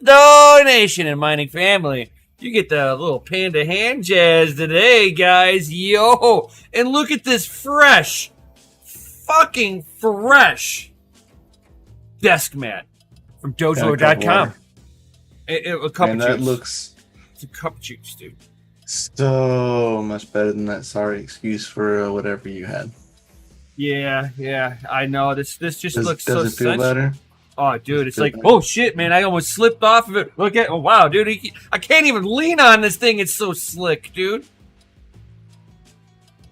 donation. And mining family, you get the little panda hand jazz today, guys. Yo, and look at this fucking fresh desk mat from DogeLord.com. A cup of that juice. Looks it's a cup of juice, dude. So much better than that sorry excuse for whatever you had. Yeah, I know. This just looks so does it feel better? Oh, dude, it's like, oh shit, man! I almost slipped off of it. Look at, oh wow, dude, I can't even lean on this thing. It's so slick, dude.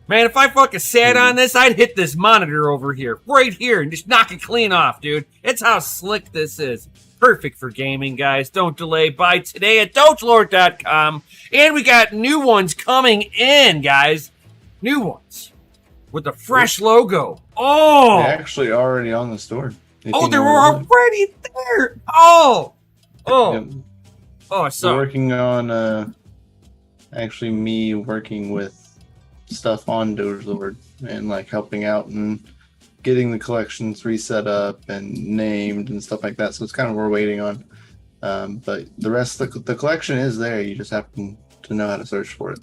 Man, if I fucking sat on this, I'd hit this monitor over here, right here, and just knock it clean off, dude. It's how slick this is. Perfect for gaming, guys. Don't delay. Buy today at DogeLord.com. And we got new ones coming in, guys. New ones with a fresh logo. Oh, they're actually already on the store. They were already there. Oh, Yep. Oh, sorry. We're working on actually me working with stuff on DogeLord and like helping out and getting the collections reset up and named and stuff like that. So it's kind of what we're waiting on. But the rest of the collection is there. You just have to know how to search for it.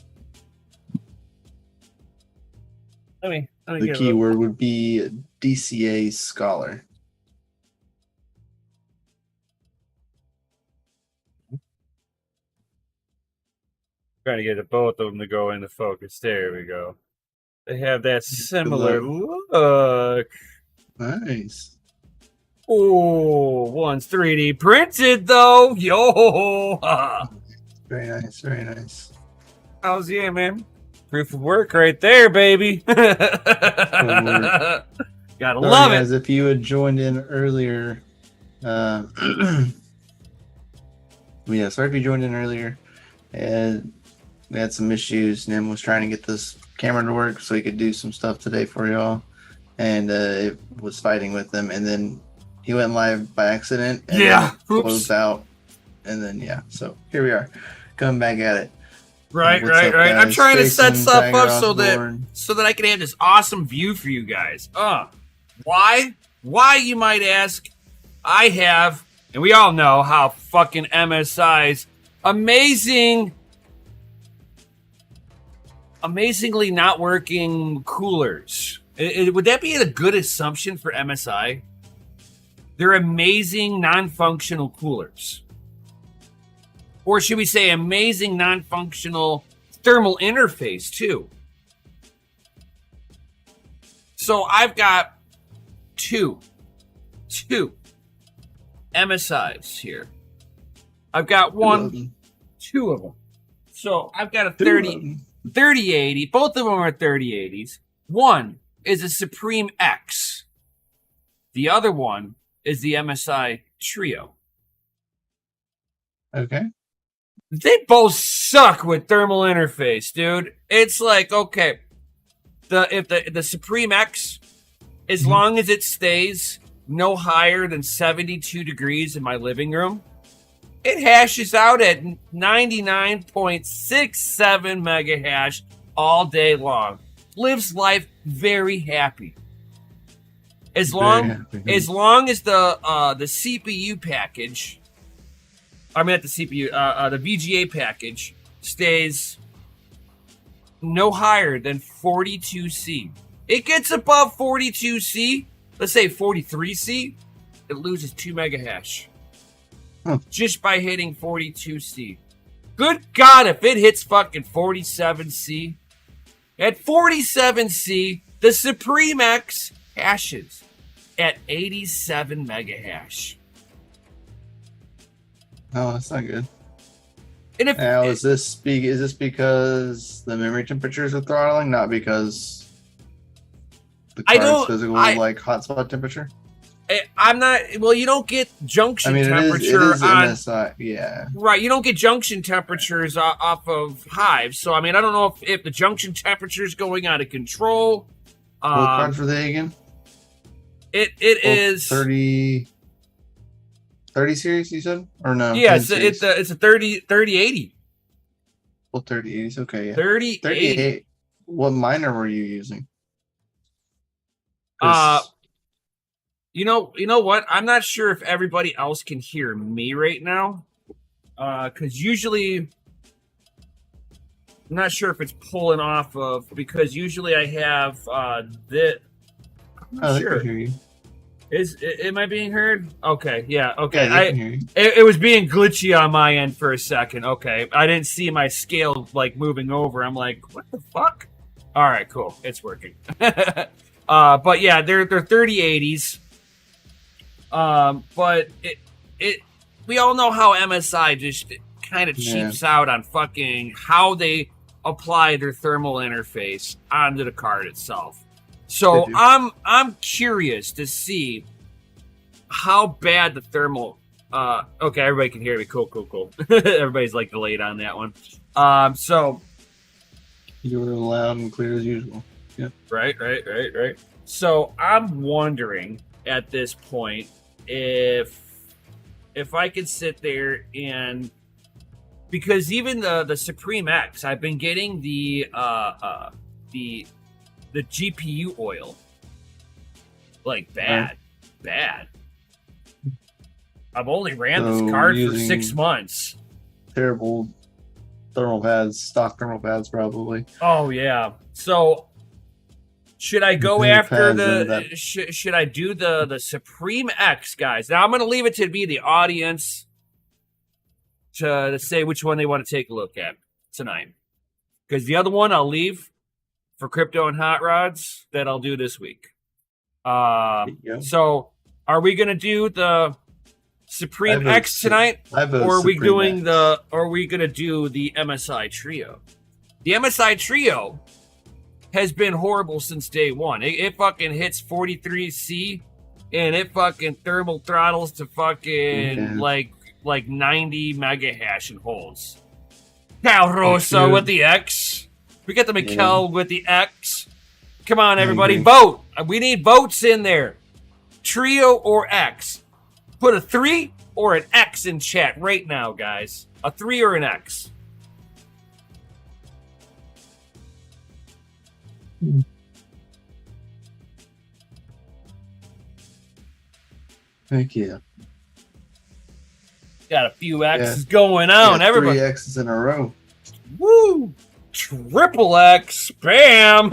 The keyword would be DCA Scholar. Trying to get both of them to go into focus. There we go. They have that similar look. Nice. Oh, one's 3D printed though. Yo. Very nice. Very nice. How's yeah, man? Proof of work right there, baby. Gotta love guys, it. If you had joined in earlier, sorry if you joined in earlier, and we had some issues. Nim was trying to get this camera to work so he could do some stuff today for y'all, and it was fighting with them, and then he went live by accident, and then it closed out, and then so here we are, coming back at it. Right. I'm trying to set stuff up so that I can have this awesome view for you guys. Why? Why, you might ask? I have, and we all know how fucking MSI's amazingly not working coolers. Would that be a good assumption for MSI? They're amazing non-functional coolers. Or should we say amazing non-functional thermal interface too? So I've got two MSIs here. I've got two of them. So I've got a 3080. Both of them are 3080s. One is a Supreme X. The other one is the MSI Trio. Okay. They both suck with thermal interface, dude. It's like, okay, if the Supreme X, as long as it stays no higher than 72 degrees in my living room, it hashes out at 99.67 mega hash all day long. Lives life very happy. As long as the CPU package, the VGA package stays no higher than 42C. It gets above 42C, let's say 43C, it loses 2 mega hash. Just by hitting 42C. Good God, if it hits fucking 47C. At 47C, the Supreme X hashes at 87 mega hash. Oh, that's not good. And now, is this because the memory temperatures are throttling, not because the card's physical hotspot temperature? I'm not. Well, you don't get junction temperature it is on MSI, yeah. Right, you don't get junction temperatures off of Hive. So I mean, I don't know if the junction temperature is going out of control. What cards were they again? It is 30 series, you said, or no? Yeah, it's a 3080. Well, 3080s, okay, yeah. 3080. What miner were you using? You know what? I'm not sure if everybody else can hear me right now. Because usually, I'm not sure if it's pulling off of, because usually I have this. I'm not sure. I can hear you. Am I being heard? Okay, yeah, okay. Yeah, I can hear you. It was being glitchy on my end for a second. Okay, I didn't see my scale like moving over. I'm like, what the fuck? All right, cool. It's working. But yeah, they're 3080s. But we all know how MSI just kind of cheaps out on fucking how they apply their thermal interface onto the card itself. So I'm curious to see how bad the thermal. Okay, everybody can hear me. Cool. Everybody's like delayed on that one. So you were loud and clear as usual. Yeah. Right. So I'm wondering at this point if I could sit there and, because even the Supreme X, I've been getting the GPU oil, like bad. I've only ran this card for 6 months. Terrible thermal pads, stock thermal pads, probably. Oh yeah. So should I go after the? Should I do the Supreme X, guys? Now I'm going to leave it to be the audience to say which one they want to take a look at tonight, because the other one I'll leave for crypto and hot rods that I'll do this week. So are we going to do the Supreme X tonight, or are we doing the? Or are we going to do the MSI Trio? The MSI Trio has been horrible since day one. It fucking hits 43C, and it fucking thermal throttles to fucking like 90 mega hash and holds. Cal Rosa with the X. We got the Mikel with the X. Come on, everybody, vote. We need votes in there. Trio or X. Put a 3 or an X in chat right now, guys. A 3 or an X. Heck yeah. Got a few X's going on. Everybody. 3 X's in a row. Woo! Triple X. Bam!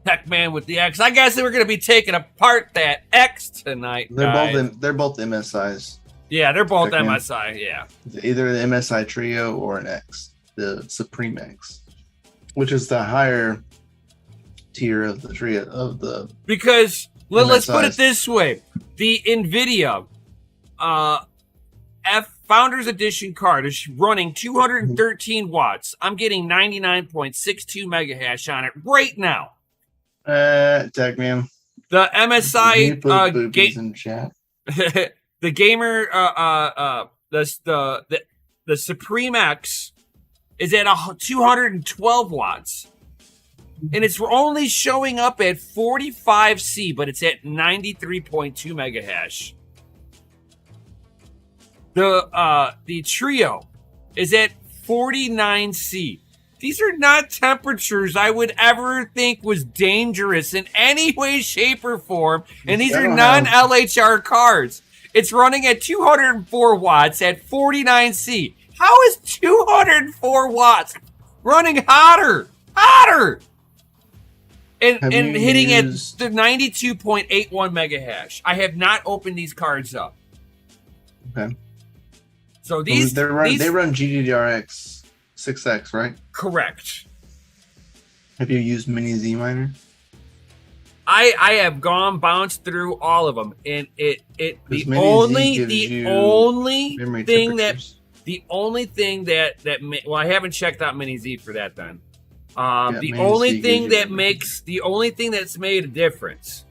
Heckman with the X. I guess they were going to be taking apart that X tonight. They're both MSIs. Yeah, they're both MSI. Yeah. Either the MSI Trio or an X, the Supreme X, which is the higher tier of the trio of the. Because let's put it this way: the NVIDIA F Founders Edition card is running 213 watts. I'm getting 99.62 mega hash on it right now. Tag man. The MSI in chat. The gamer the Supreme X is at 212 watts. And it's only showing up at 45C, but it's at 93.2 mega hash. The Trio is at 49C. These are not temperatures I would ever think was dangerous in any way, shape, or form. And these are non-LHR cards. It's running at 204 watts at 49C. How is 204 watts running hotter? And hitting at the 92.81 mega hash. I have not opened these cards up. Okay. So they run GDDRX 6X, right? Correct. Have you used Mini Z Miner? I have bounced through all of them, and the only thing that I haven't checked out Mini Z for that then. The only thing that's made a difference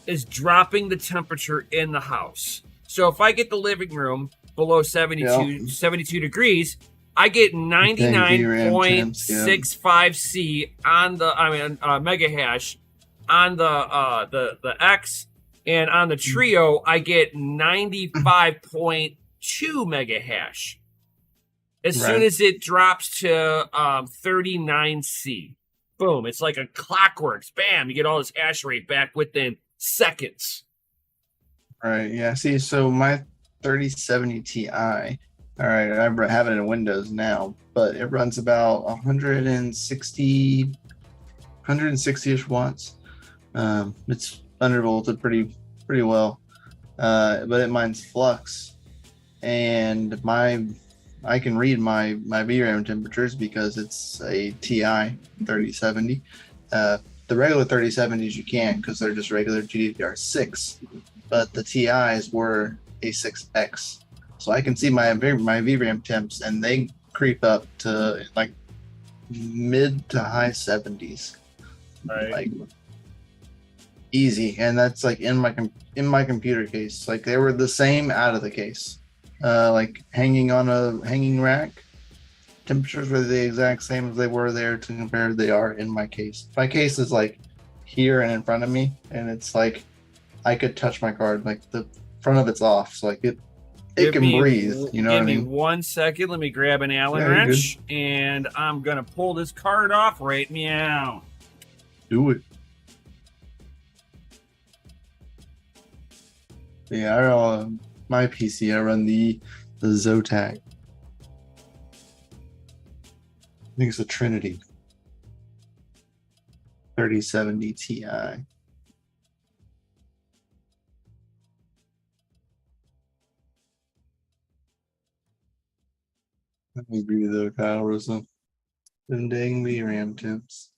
is dropping the temperature in the house. So if I get the living room below 72 degrees, I get 99.65C on the mega hash on the X, and on the Trio I get 95.2 mega hash. As soon as it drops to 39C, boom! It's like a clockwork. Bam! You get all this hash rate back within seconds. Right. Yeah. See, so my 3070 Ti, all right, I have it in Windows now, but it runs about 160-ish watts. It's undervolted pretty well. But it mines flux, and I can read my VRAM temperatures because it's a Ti 3070. The regular 3070s you can't because they're just regular GDDR6, but the TIs were a 6X, so I can see my VRAM temps, and they creep up to like mid to high 70s, Right. like easy, and that's like in my computer case. Like they were the same out of the case, like hanging on a hanging rack. Temperatures were the exact same as they were there to compare. They are in my case. My case is like here and in front of me, and it's like I could touch my card. Like the front of it's off, so like it can breathe. You know what I Give me mean? 1 second. Let me grab an Allen Yeah, you're wrench, and I'm gonna pull this card off right meow. Do it. Yeah, my PC. I run the Zotac. I think it's a Trinity 3070 Ti. I agree though, Kyle. Was them dang VRAM temps.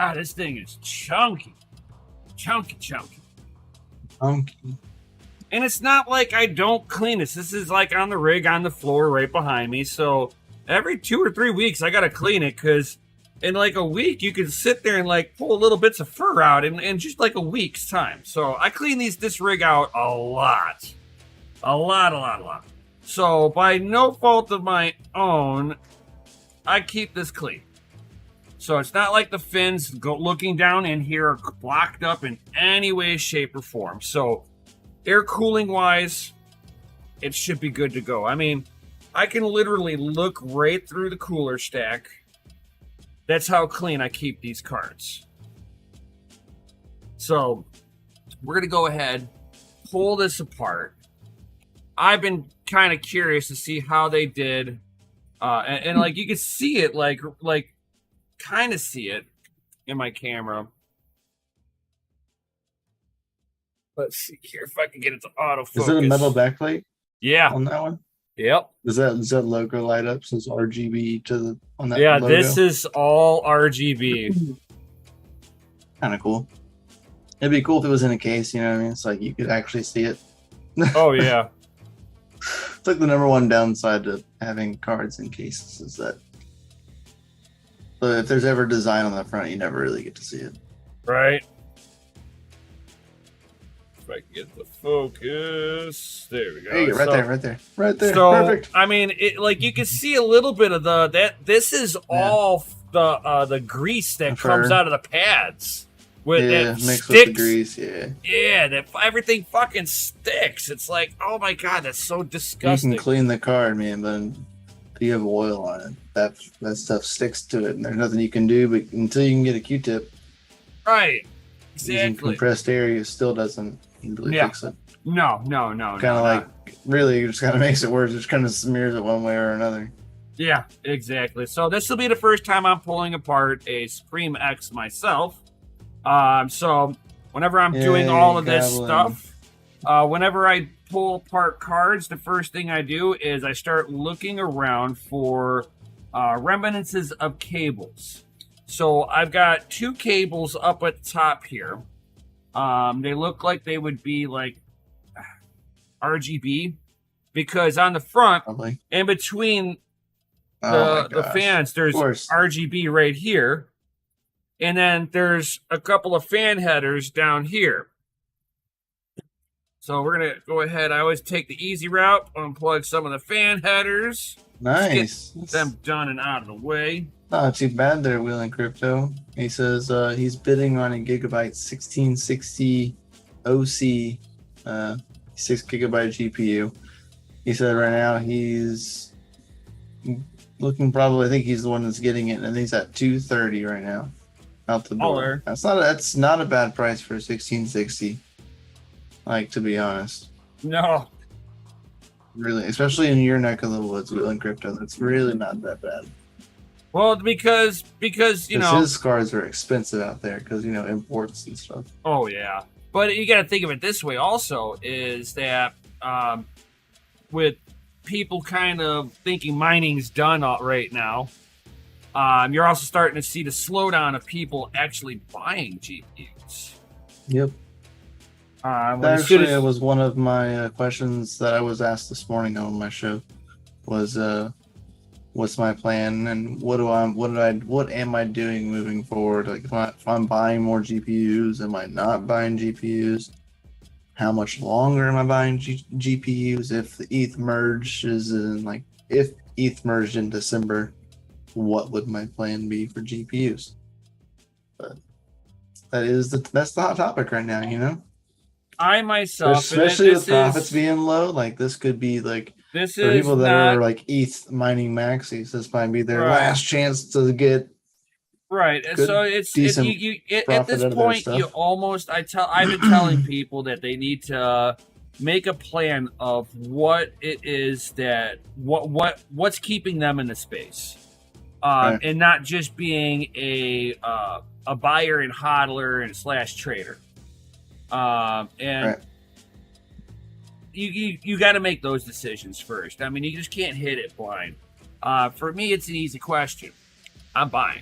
Ah, this thing is chunky. Chunky. Funky. And it's not like I don't clean this. This is like on the rig on the floor right behind me. So every 2 or 3 weeks, I got to clean it because in like a week, you can sit there and like pull little bits of fur out in just like a week's time. So I clean this rig out a lot. A lot. So by no fault of my own, I keep this clean. So it's not like the fins looking down in here are blocked up in any way, shape, or form. So air cooling wise, it should be good to go. I mean, I can literally look right through the cooler stack. That's how clean I keep these cards. So we're going to go ahead, pull this apart. I've been kind of curious to see how they did. And like you can see it, like kind of see it in my camera. Let's see here if I can get it to autofocus. Is it a metal backplate? Yeah. On that one? Yep. Does that logo light up? Says RGB on that Yeah, logo? this is all RGB. Kind of cool. It'd be cool if it was in a case, you know what I mean? It's like you could actually see it. Oh, yeah. It's like the number one downside to having cards in cases is that if there's ever design on the front, you never really get to see it. Right. If I can get the focus. There we go. Hey, right there. So, Perfect. I mean, like you can see a little bit of this is all the grease that comes out of the pads. Mixed with the grease, Yeah, that everything fucking sticks. It's like, oh my god, that's so disgusting. You can clean the card, man, but if you have oil on it, that stuff sticks to it, and there's nothing you can do but until you can get a Q-tip. Right. Using Exactly. compressed air, it still doesn't really fix it. No. Kind of like, really, it just kind of makes it worse. It just kind of smears it one way or another. Yeah, exactly. So this will be the first time I'm pulling apart a Supreme X myself. So whenever I'm doing all of this stuff, whenever I pull apart cards, the first thing I do is I start looking around for reminiscences of cables. So I've got 2 cables up at the top here. They look like they would be like RGB because on the front, in between the fans, there's RGB right here. And then there's a couple of fan headers down here. So we're gonna go ahead. I always take the easy route, unplug some of the fan headers. Nice. Get them done and out of the way. Not too bad there, Wheeling Crypto. He says he's bidding on a Gigabyte 1660 OC 6 GB GPU. He said right now he's looking probably. I think he's the one that's getting it, and he's at 230 right now out the door. That's not a bad price for a 1660. Like, to be honest. No. Really, especially in your neck of the woods, Wheeling Crypto, that's really not that bad. Well, because you know, his scars are expensive out there because, you know, imports and stuff. Oh yeah, but you got to think of it this way also, is that with people kind of thinking mining's done right now, you're also starting to see the slowdown of people actually buying GPUs. Yep. Actually, it was one of my questions that I was asked this morning on my show. Was what's my plan and what am I doing moving forward? Like, if I'm buying more GPUs, am I not buying GPUs? How much longer am I buying GPUs? If the ETH merges if ETH merged in December, what would my plan be for GPUs? But that's the hot topic right now, you know. I myself, especially with profits being low, like this could be like this for people that are like ETH mining maxis. This might be their last chance to get right. And so it's at this point you almost I've been telling people that they need to make a plan of what it is that what's keeping them in the space, and not just being a buyer and hodler and / trader. You got to make those decisions first. I mean, you just can't hit it blind. For me, it's an easy question. I'm buying.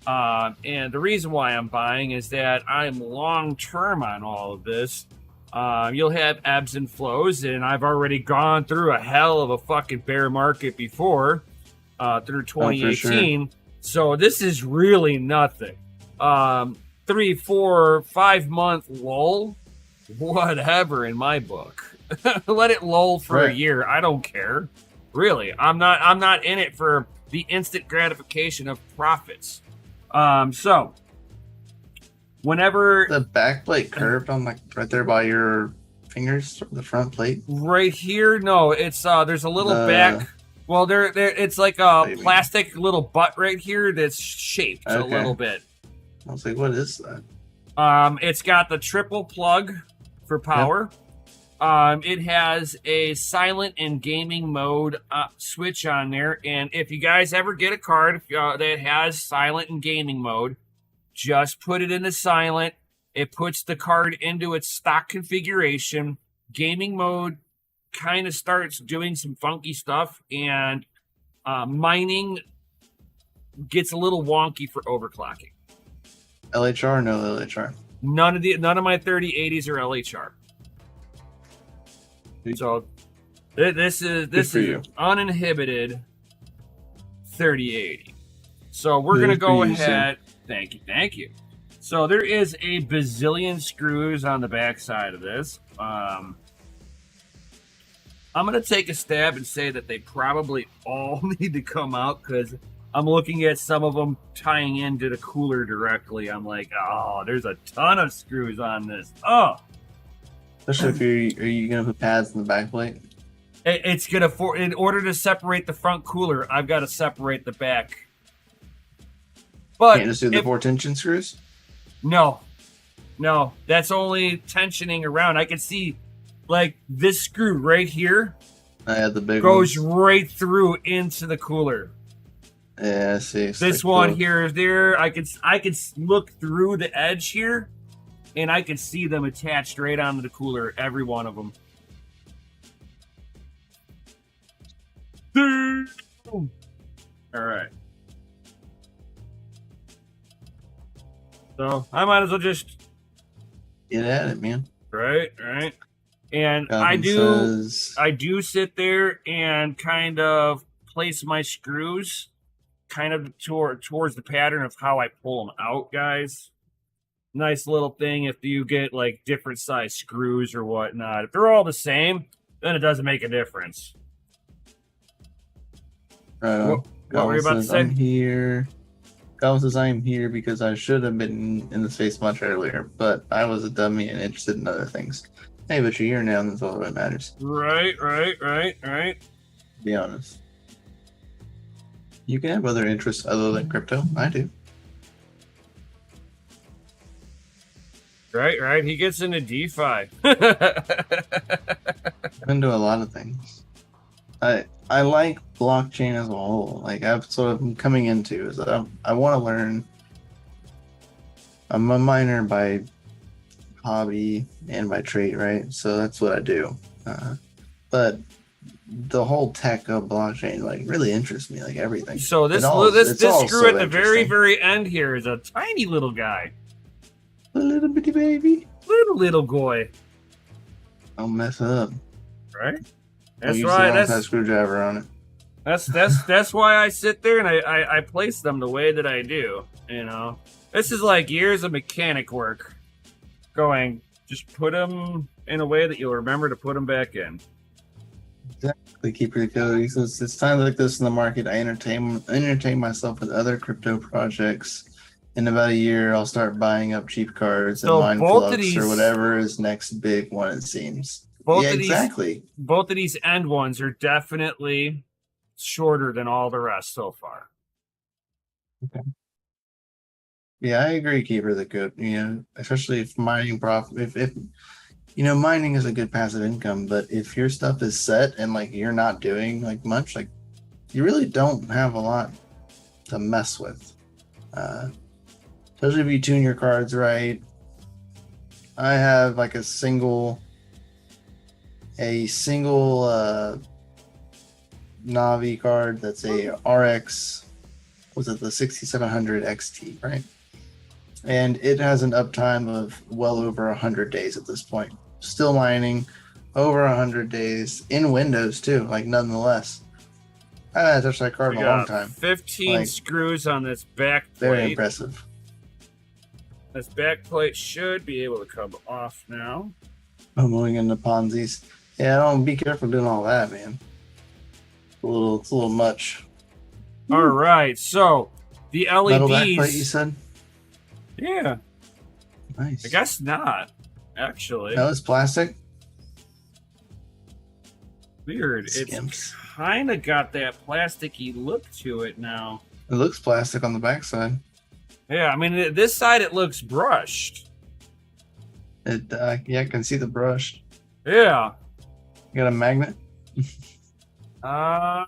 And the reason why I'm buying is that I'm long-term on all of this. You'll have ebbs and flows, and I've already gone through a hell of a fucking bear market before, through 2018. So this is really nothing. 3, 4, 5 month lull, whatever in my book. Let it lull for a year. I don't care. Really. I'm not in it for the instant gratification of profits. So whenever the back plate curved on right there by your fingers, the front plate. Right here, no, it's there's a little back. Well, there it's like a plastic little butt right here that's shaped a little bit. I was like, what is that? It's got the triple plug for power. Yep. It has a silent and gaming mode switch on there. And if you guys ever get a card that has silent and gaming mode, just put it into silent. It puts the card into its stock configuration. Gaming mode kind of starts doing some funky stuff, and mining gets a little wonky for overclocking. LHR or no LHR? None of my 3080s are LHR. So this is uninhibited 3080. So we're gonna go ahead. Thank you. So there is a bazillion screws on the back side of this. I'm gonna take a stab and say that they probably all need to come out, because I'm looking at some of them tying into the cooler directly. I'm like, oh, there's a ton of screws on this. Oh, especially if are you gonna put pads in the back plate? It's gonna in order to separate the front cooler, I've got to separate the back. But can't just do the 4 tension screws? No, that's only tensioning around. I can see like this screw right here. The big goes ones. Right through into the cooler. Yeah, I see. It's this one here is there. I can look through the edge here, and I can see them attached right onto the cooler. Every one of them. All right. So I might as well just get at it, man. Right. And I do sit there and kind of place my screws kind of towards the pattern of how I pull them out, guys. nice little thing if you get like different size screws or whatnot. If they're all the same, then it doesn't make a difference. Right on. What were you about to say? I'm here. Goblin says I am here because I should have been in the space much earlier, but I was a dummy and interested in other things. Hey, but you're here now, and that's all that matters. Right. Be honest. You can have other interests other than crypto. I do. Right. He gets into DeFi. I'm into a lot of things. I like blockchain as a whole. Like that's what I'm coming into is that I want to learn. I'm a miner by hobby and by trade, right? So that's what I do. But the whole tech of blockchain like really interests me, like everything. So this screw at the very end here is a tiny little guy. A little bitty baby. Little boy. Don't mess up. Right? That's why that's a screwdriver on it. That's why I sit there and I place them the way that I do. You know, this is like years of mechanic work. Going, just put them in a way that you'll remember to put them back in. Exactly, Keeper the Code. He says it's times like this in the market. I entertain myself with other crypto projects. In about a year, I'll start buying up cheap cards and mine flux or whatever is next big one. It seems. Exactly. Both of these end ones are definitely shorter than all the rest so far. Okay. Yeah, I agree, Keeper the Code. You know, especially if mining if you know, mining is a good passive income, but if your stuff is set and like you're not doing like much, like you really don't have a lot to mess with. Especially if you tune your cards right. I have like a single Navi card that's a RX, was it the 6700 XT, right? And it has an uptime of well over 100 days at this point. Still mining over 100 days in Windows too, like nonetheless. I haven't touched that card in a long time. 15 screws on this back plate. Very impressive. This back plate should be able to come off now. I'm going into Ponzi's. Yeah, don't be careful doing all that, man. It's a little much. All right, so the LEDs. Metal back plate, you said? Yeah. Nice. I guess not, actually. No, it's plastic. Weird. It's kind of got that plasticky look to it now. It looks plastic on the backside. Yeah, I mean, this side it looks brushed. Yeah, I can see the brush. Yeah. You got a magnet? Not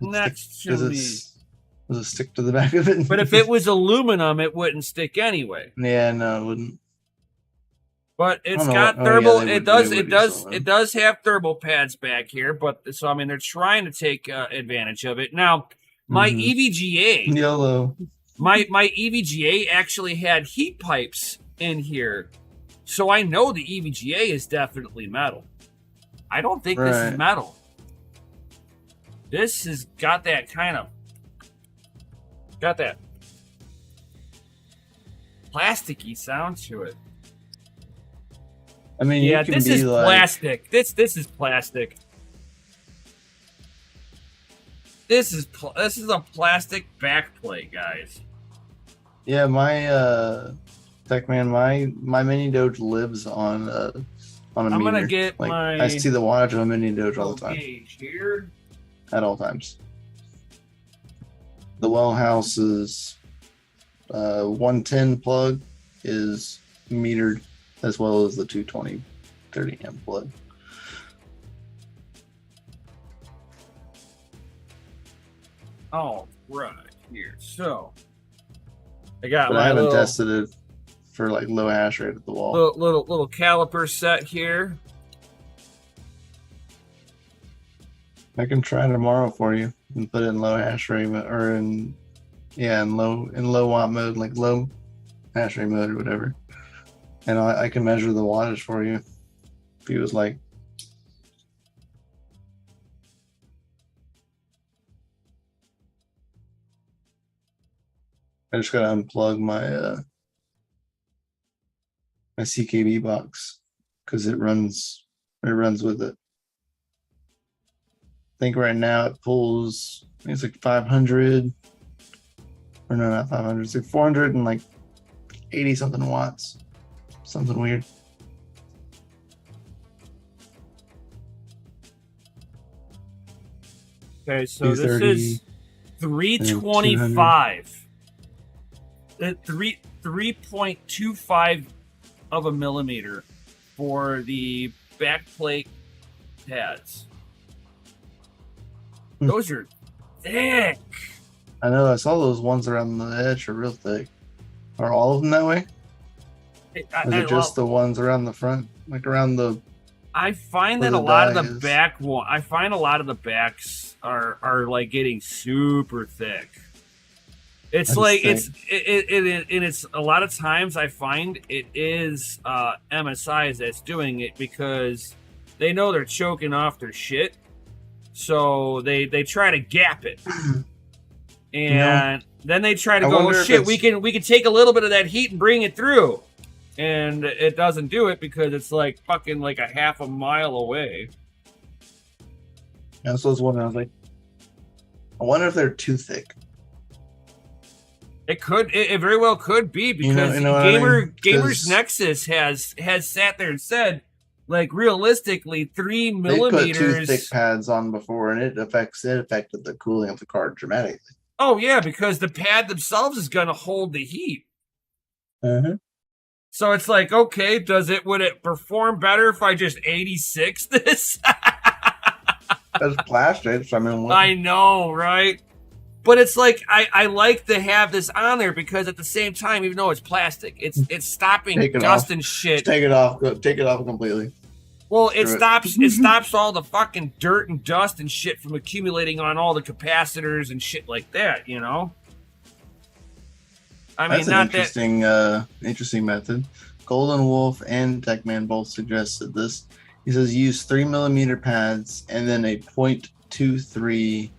next to me. Does it stick to the back of it? But if it was aluminum, it wouldn't stick anyway. Yeah, no, it wouldn't. But it's got thermal. It does have thermal pads back here. But so I mean, they're trying to take advantage of it. Now, my EVGA, YOLO. my EVGA actually had heat pipes in here, so I know the EVGA is definitely metal. I don't think this is metal. This has got that kind of plasticky sound to it. I mean, yeah, this is plastic. This is plastic. This is a plastic backplate, guys. Yeah, my TechMan, my mini Doge lives on a meter. I'm gonna get my. I see the wattage of a mini Doge all the time. Here. At all times. The well house's 110 plug is metered, as well as the 220 30 amp plug. All right, here. So I got but my I haven't tested it for like low hash rate at the wall. Little caliper set here. I can try tomorrow for you and put it in low hash rate or in low watt mode, like low hash rate mode or whatever. And I can measure the wattage for you if you was like. I just gotta unplug my my CKB box because it runs with it. I think right now it pulls, I think it's like 500, or no, not 500, it's like 400 and like 80 something watts. Something weird. Okay, so this is 325. 3.25 of a millimeter for the backplate pads. Those are thick. I know. I saw those ones around the edge are real thick. Are all of them that way? Or is it just the ones around the front, like around the? I find that a lot of the back one. I find a lot of the backs are like getting super thick. It's like it's a lot of times I find it is MSIs that's doing it because they know they're choking off their shit, so they try to gap it, and then they try to go, oh, shit, we can take a little bit of that heat and bring it through, and it doesn't do it because it's like fucking like a half a mile away. Yeah, so I was wondering. I was like, I wonder if they're too thick. It could. It very well could be because Gamers Nexus has sat there and said, like, realistically, 3 millimeters. They put 2 thick pads on before, and it affected the cooling of the card dramatically. Oh yeah, because the pad themselves is going to hold the heat. So it's like, okay, would it perform better if I just 86 this? That's plastic. So I know, right? But it's like I like to have this on there because at the same time, even though it's plastic, it's stopping dust and shit. Just take it off completely. Well, it stops all the fucking dirt and dust and shit from accumulating on all the capacitors and shit like that, you know? I mean, that's an interesting method. Golden Wolf and Techman both suggested this. He says use 3 millimeter pads and then a 0.23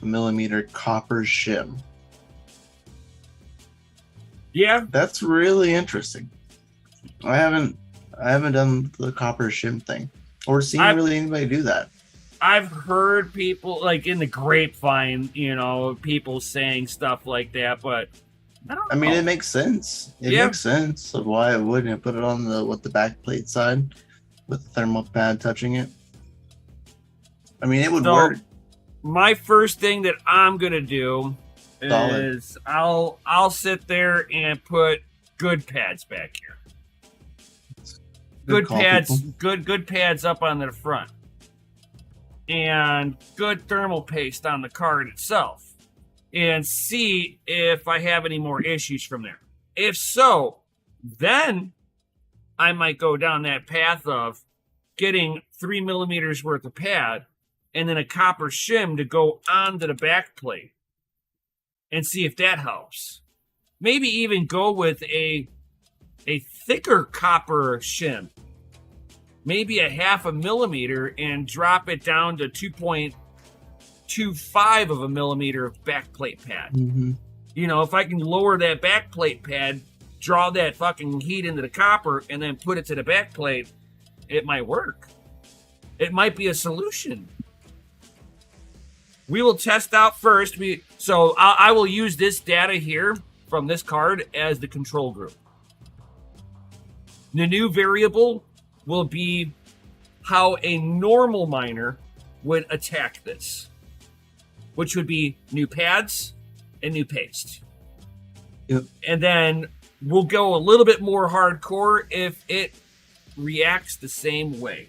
millimeter copper shim. Yeah, that's really interesting. I haven't done the copper shim thing or seen really anybody do that. I've heard people like in the grapevine, you know, people saying stuff like that, but I don't know. I mean, it makes sense. It makes sense of why I wouldn't put it on the back plate side with the thermal pad touching it. I mean, it would work. My first thing that I'm gonna do is I'll sit there and put good pads back here. Good pads up on the front, and good thermal paste on the card itself, and see if I have any more issues from there. If so, then I might go down that path of getting 3 millimeters worth of pad and then a copper shim to go onto the back plate and see if that helps. Maybe even go with a thicker copper shim, maybe a 0.5 millimeter, and drop it down to 2.25 of a millimeter of backplate pad. You know, if I can lower that backplate pad, draw that fucking heat into the copper, and then put it to the backplate, it might work. It might be a solution. We will test out first. So I will use this data here from this card as the control group. The new variable will be how a normal miner would attack this, which would be new pads and new paste. Yep. And then we'll go a little bit more hardcore if it reacts the same way.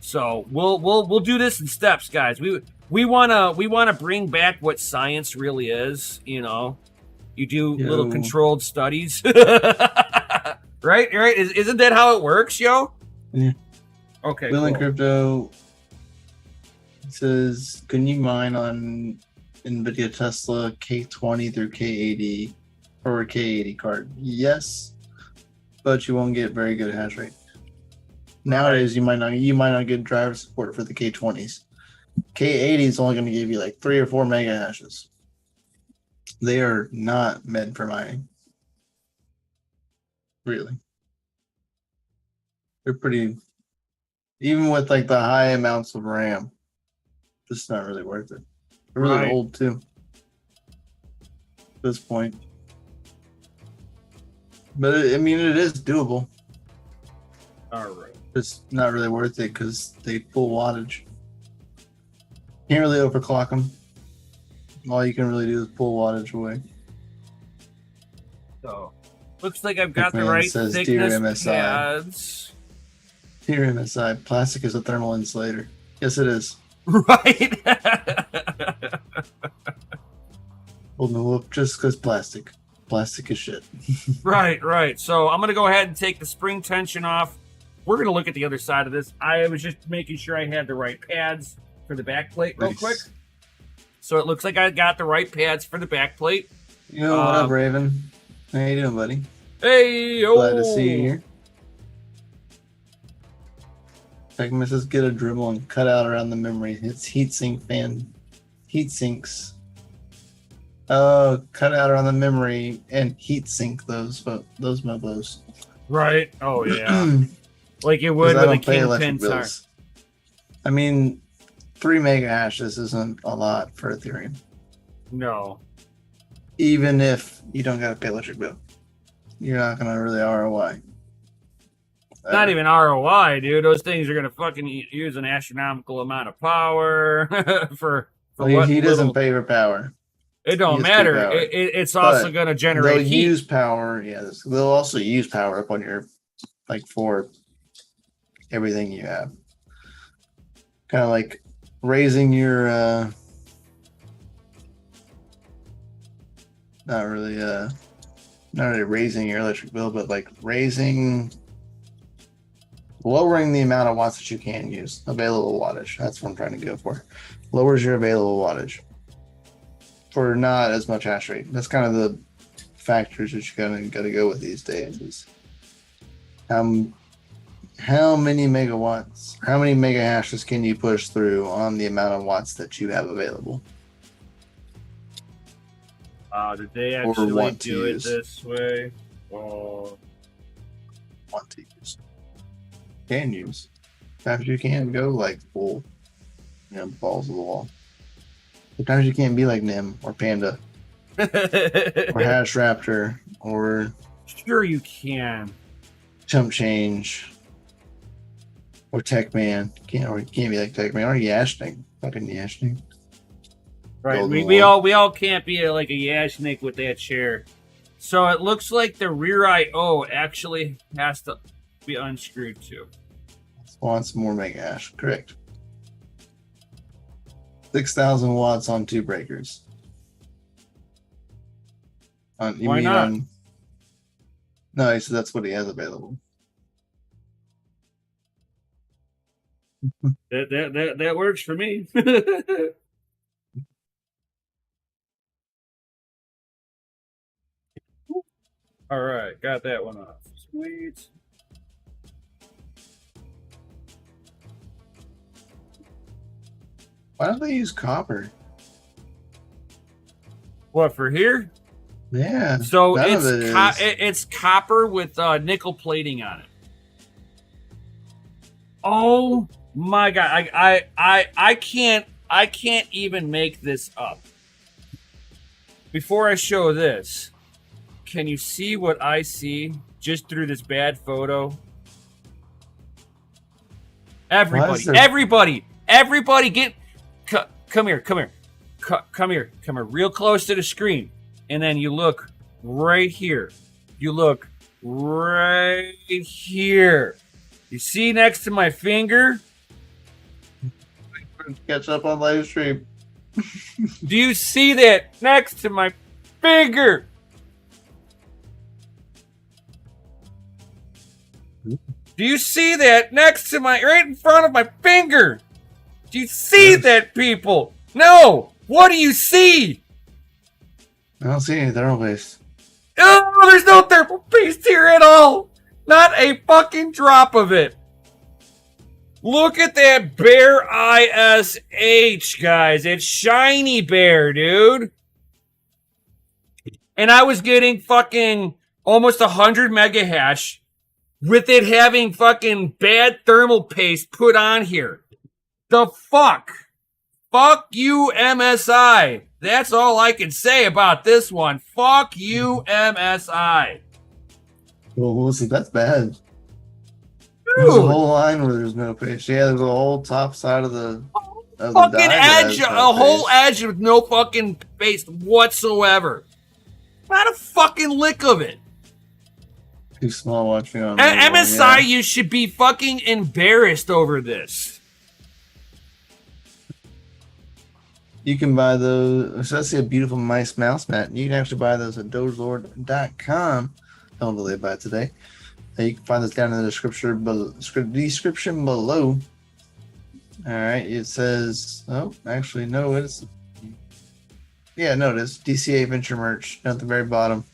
So we'll do this in steps, guys. We wanna bring back what science really is. You know, you do little controlled studies, right? Isn't that how it works, yo? Yeah. Okay. Will and Crypto says, can you mine on NVIDIA Tesla K20 through K80 or a K80 card? Yes, but you won't get very good hash rate. Nowadays, you might not get driver support for the K20s. K80 is only going to give you like 3 or 4 mega hashes. They are not meant for mining. Really. They're pretty, even with like the high amounts of RAM, just not really worth it. They're really Right. old too. At this point. But I mean, it is doable. All right. It's not really worth it because they pull wattage. Can't really overclock them. All you can really do is pull wattage away. So, looks like I've got the McMahon right says, thickness "Dear MSI." pads. Here, MSI, plastic is a thermal insulator. Yes, it is. Right. Well, no, just because plastic. Plastic is shit. Right. So I'm going to go ahead and take the spring tension off. We're going to look at the other side of this. I was just making sure I had the right pads for the back plate real quick. So it looks like I got the right pads for the back plate. Yo, what up, Raven? How you doing, buddy? Hey, yo. Glad to see you here. Techmus says get a dribble and cut out around the memory. It's heatsink fan. Heat sinks. Oh, cut out around the memory and heat sink those mobos. Right. Oh, yeah. Like it would with a Kingpin SAR. I mean, 3 mega hashes isn't a lot for Ethereum. No. Even if you don't got to pay electric bill, you're not going to really ROI. Not even ROI, dude. Those things are going to fucking use an astronomical amount of power for well, what he doesn't little... pay for power. It don't matter. It's also going to generate they'll heat. use power. Yeah, they'll also use power up on your, like, for everything you have. Kind of like raising your, not really raising your electric bill, but like lowering the amount of watts that you can use. Available wattage. That's what I'm trying to go for. Lowers your available wattage for not as much hash rate. That's kind of the factors that you gotta go with these days. Is how many megawatts, how many mega hashes can you push through on the amount of watts that you have available? Did they actually do it this way? Oh. Want to use. Can use. Sometimes you can go like full, balls of the wall. Sometimes you can't be like Nim or Panda or Hash Raptor or Sure you can. Chump Change or Techman. You can't be like Techman or Yashnik. Fucking Yashnik. Right. We all can't be like a Yashnik with that chair. So it looks like the rear I/O actually has to be unscrewed too. Wants more mega hash. Correct. 6,000 watts on 2 breakers. Why not? No, he said that's what he has available. That works for me. All right, got that one off. Sweet. Why don't they use copper? What for here? Yeah. So it's copper with nickel plating on it. Oh my god! I can't even make this up. Before I show this, can you see what I see just through this bad photo? Everybody, get come here, real close to the screen, and then you look right here. You look right here. You see next to my finger? Catch up on Livestream. Do you see that next to my finger? Do you see that next to right in front of my finger? Do you see that, people? No! What do you see? I don't see any thermal paste. Oh, there's no thermal paste here at all! Not a fucking drop of it. Look at that Bear ISH, guys. It's shiny Bear, dude. And I was getting fucking almost 100 mega hash with it having fucking bad thermal paste put on here. The fuck? Fuck you, MSI. That's all I can say about this one. Fuck you, MSI. Well, see, that's bad. There's a Dude, whole line where there's no paste. Yeah, there's a whole top side of the fucking die that edge, has a no whole paste. edge with no fucking paste whatsoever. Not a fucking lick of it. Too small watching on MSI, you should be fucking embarrassed over this. You can buy those. So that's a beautiful mice mouse mat. You can actually buy those at DogeLord.com. Don't delay by today. You can find this down in the description below. All right, it says. Oh, actually, no, it's. Yeah, no, it is DCA Venture merch down at the very bottom.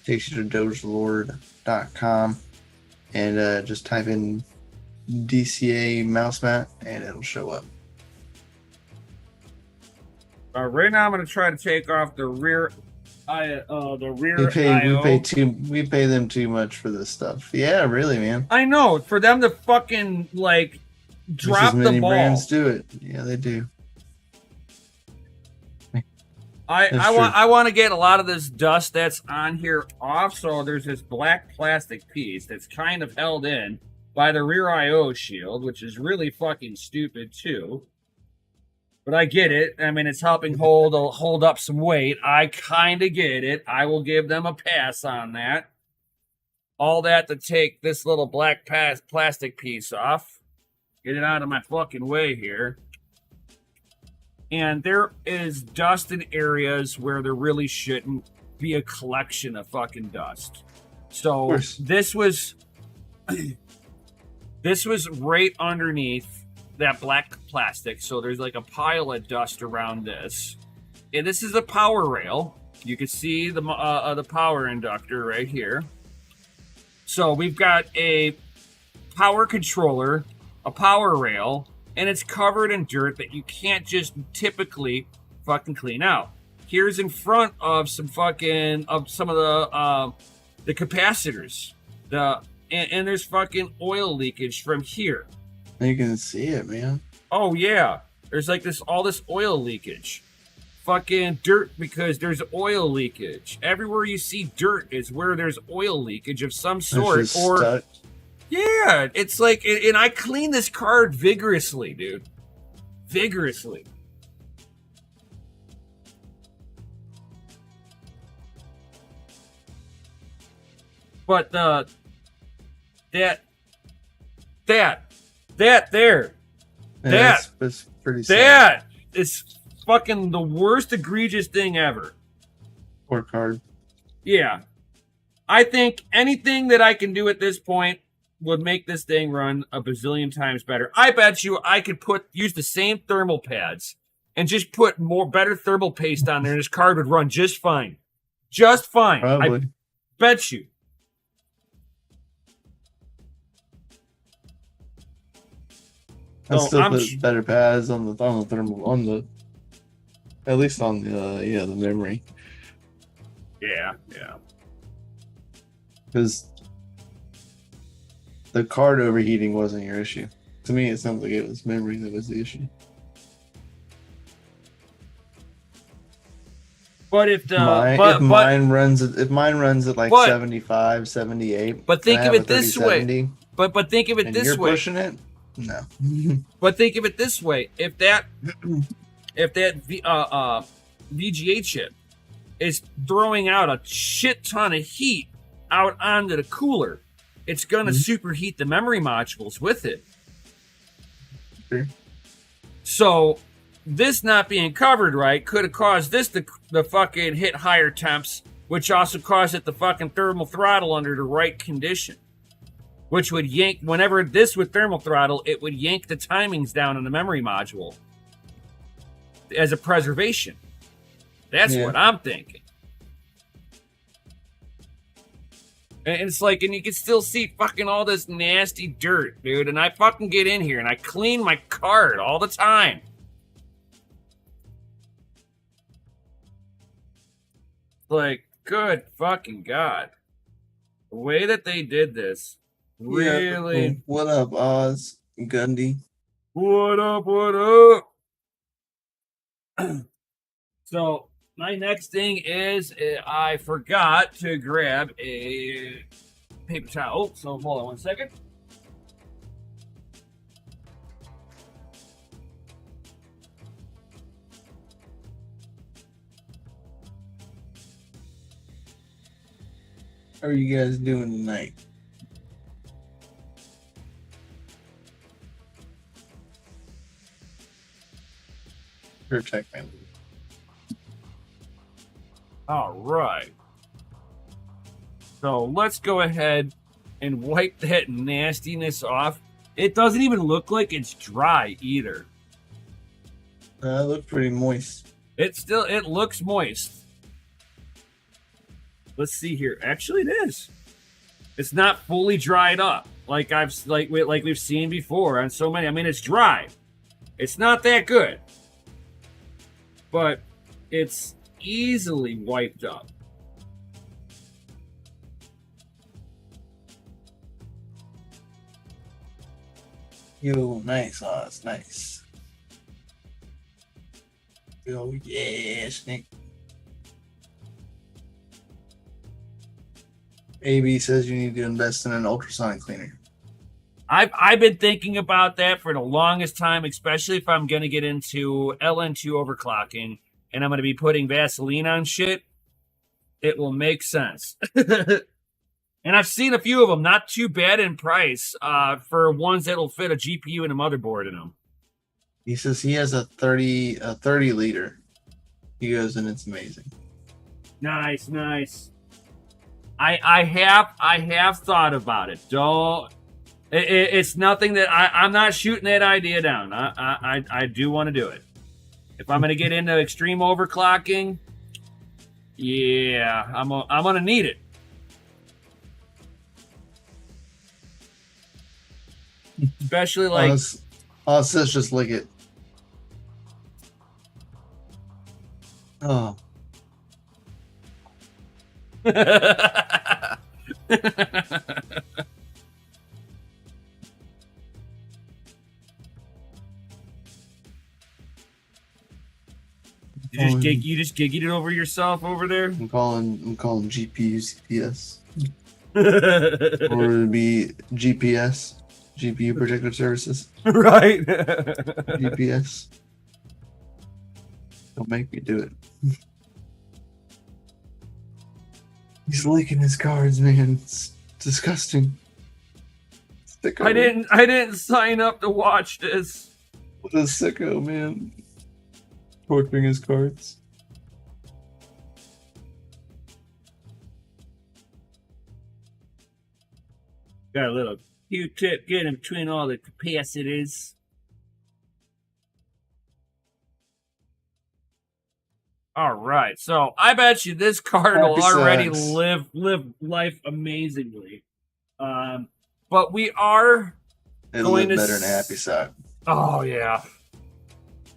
Takes you to DogeLord.com and just type in DCA mouse mat and it'll show up. Right now, I'm gonna try to take off the rear. We pay them too much for this stuff. Yeah, really, man. I know, for them to fucking like drop the many ball. Brands do it. Yeah, they do. I want to get a lot of this dust that's on here off. So there's this black plastic piece that's kind of held in by the rear IO shield, which is really fucking stupid too. But I get it. I mean, it's helping hold up some weight. I kind of get it. I will give them a pass on that. All that to take this little black plastic piece off. Get it out of my fucking way here. And there is dust in areas where there really shouldn't be a collection of fucking dust. So this was right underneath that black plastic. So there's like a pile of dust around this. And this is a power rail. You can see the power inductor right here. So we've got a power controller, a power rail, and it's covered in dirt that you can't just typically fucking clean out. Here's in front of some of the capacitors. And there's fucking oil leakage from here. You can see it, man. Oh yeah. There's like all this oil leakage. Fucking dirt because there's oil leakage. Everywhere you see dirt is where there's oil leakage of some sort. Stuck. Yeah, it's like, and I clean this card vigorously, dude. Vigorously. But that It's pretty sad. That is fucking the worst egregious thing ever. Poor card. Yeah. I think anything that I can do at this point would make this thing run a bazillion times better. I bet you I could use the same thermal pads and just put better thermal paste on there and this card would run just fine. Just fine. Probably. I bet you. I still put better pads on the thermal at least on the memory. Yeah. Because the card overheating wasn't your issue. To me, it sounds like it was memory that was the issue. But if mine runs at like 75, 78, but think of it this way. But think of it this you're way. Pushing it? No. But think of it this way: if that VGA chip is throwing out a shit ton of heat out onto the cooler, it's gonna superheat the memory modules with it. Sure. So this not being covered right could have caused this to fucking hit higher temps, which also caused it to fucking thermal throttle under the right condition. Which would yank, whenever this would thermal throttle, it would yank the timings down on the memory module as a preservation. That's what I'm thinking. And it's like, and you can still see fucking all this nasty dirt, dude. And I fucking get in here and I clean my card all the time. Like, good fucking God. The way that they did this Really? Yeah. What up, Oz? Gundy? What up? What up? So my next thing is I forgot to grab a paper towel. So hold on 1 second. How are you guys doing tonight? Protect me. All right. So let's go ahead and wipe that nastiness off. It doesn't even look like it's dry either. It looks pretty moist. It looks moist. Let's see here. Actually, it is. It's not fully dried up like we've seen before on so many. I mean, it's dry. It's not that good, but it's easily wiped up. Yo, nice, Oz, nice. Yo, yeah, Snake. AB says you need to invest in an ultrasonic cleaner. I've been thinking about that for the longest time, especially if I'm going to get into LN2 overclocking and I'm going to be putting Vaseline on shit. It will make sense. And I've seen a few of them, not too bad in price, for ones that'll fit a GPU and a motherboard in them. He says he has a 30 liter. He goes, and it's amazing. Nice, nice. I have thought about it. It's nothing that I'm not shooting that idea down. I do want to do it. If I'm going to get into extreme overclocking, yeah, I'm going to need it. Especially like Oz says just lick it. Oh. You just gigged it over yourself over there? I'm calling GPU CPS. Or it would be GPS. GPU Projected Services. Right. GPS. Don't make me do it. He's licking his cards, man. It's disgusting. Sicko. I didn't sign up to watch this. What a sicko, man. Torturing his cards. Got a little Q-tip getting between all the capacities. All right, so I bet you this card will already live life amazingly. But we are going to better than a happy sock. Oh yeah.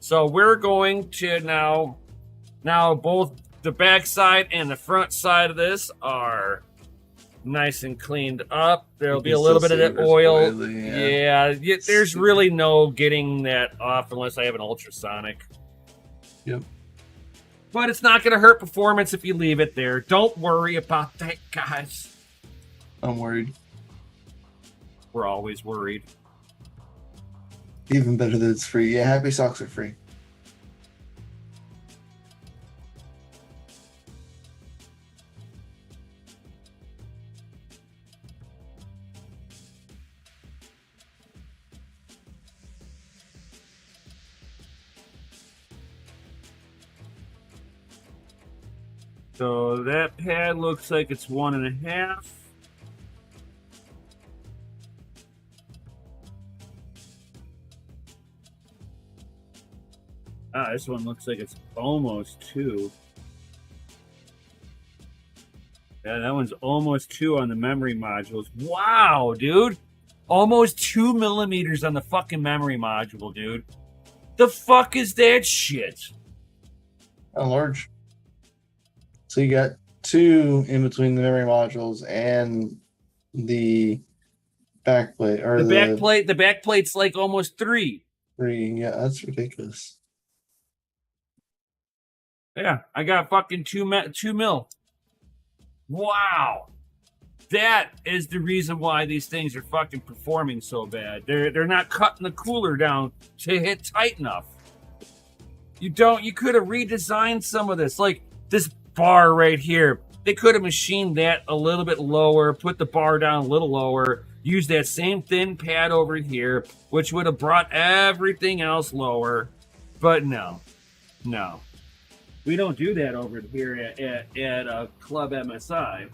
So we're going to now both the back side and the front side of this are nice and cleaned up. There'll be a little bit of that oil. Oily, yeah, there's really no getting that off unless I have an ultrasonic. Yep. But it's not going to hurt performance if you leave it there. Don't worry about that, guys. I'm worried. We're always worried. Even better that it's free. Yeah, happy socks are free. So that pad looks like it's 1.5. This one looks like it's almost 2. Yeah, that one's almost 2 on the memory modules. Wow, dude. Almost 2 millimeters on the fucking memory module, dude. The fuck is that shit? How large? So you got 2 in between the memory modules and the backplate or The back plate's like almost 3. yeah, that's ridiculous. Yeah, I got fucking 2 mil. Wow. That is the reason why these things are fucking performing so bad. They're not cutting the cooler down to hit tight enough. You could have redesigned some of this. Like this bar right here. They could have machined that a little bit lower, put the bar down a little lower, use that same thin pad over here, which would have brought everything else lower. But no. We don't do that over here at Club MSI.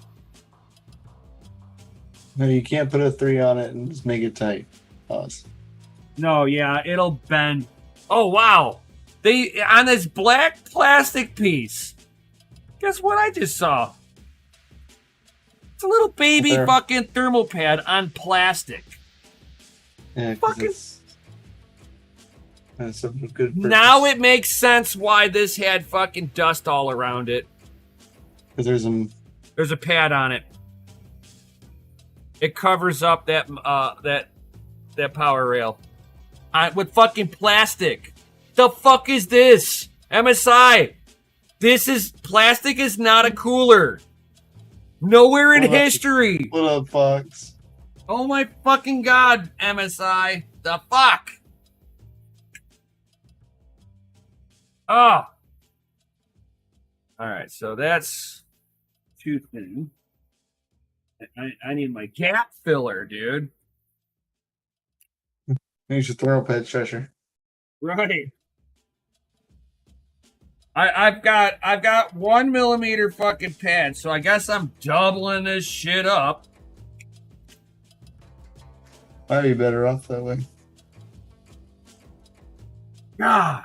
No, you can't put a 3 on it and just make it tight. Pause. No, yeah, it'll bend. Oh wow. They on this black plastic piece. Guess what I just saw? It's a little baby fucking thermal pad on plastic. Yeah, fucking. That's a good purpose. Now it makes sense why this had fucking dust all around it. Because there's a pad on it. It covers up that power rail with fucking plastic. The fuck is this? MSI. Plastic is not a cooler. Nowhere in history. What up, Fox? Oh my fucking god, MSI. The fuck? Oh. Alright, so that's 2 things. I need my gap filler, dude. Use your thermal pad stretcher. Right. I've got 1 millimeter fucking pad, so I guess I'm doubling this shit up. I'd be better off that way. God.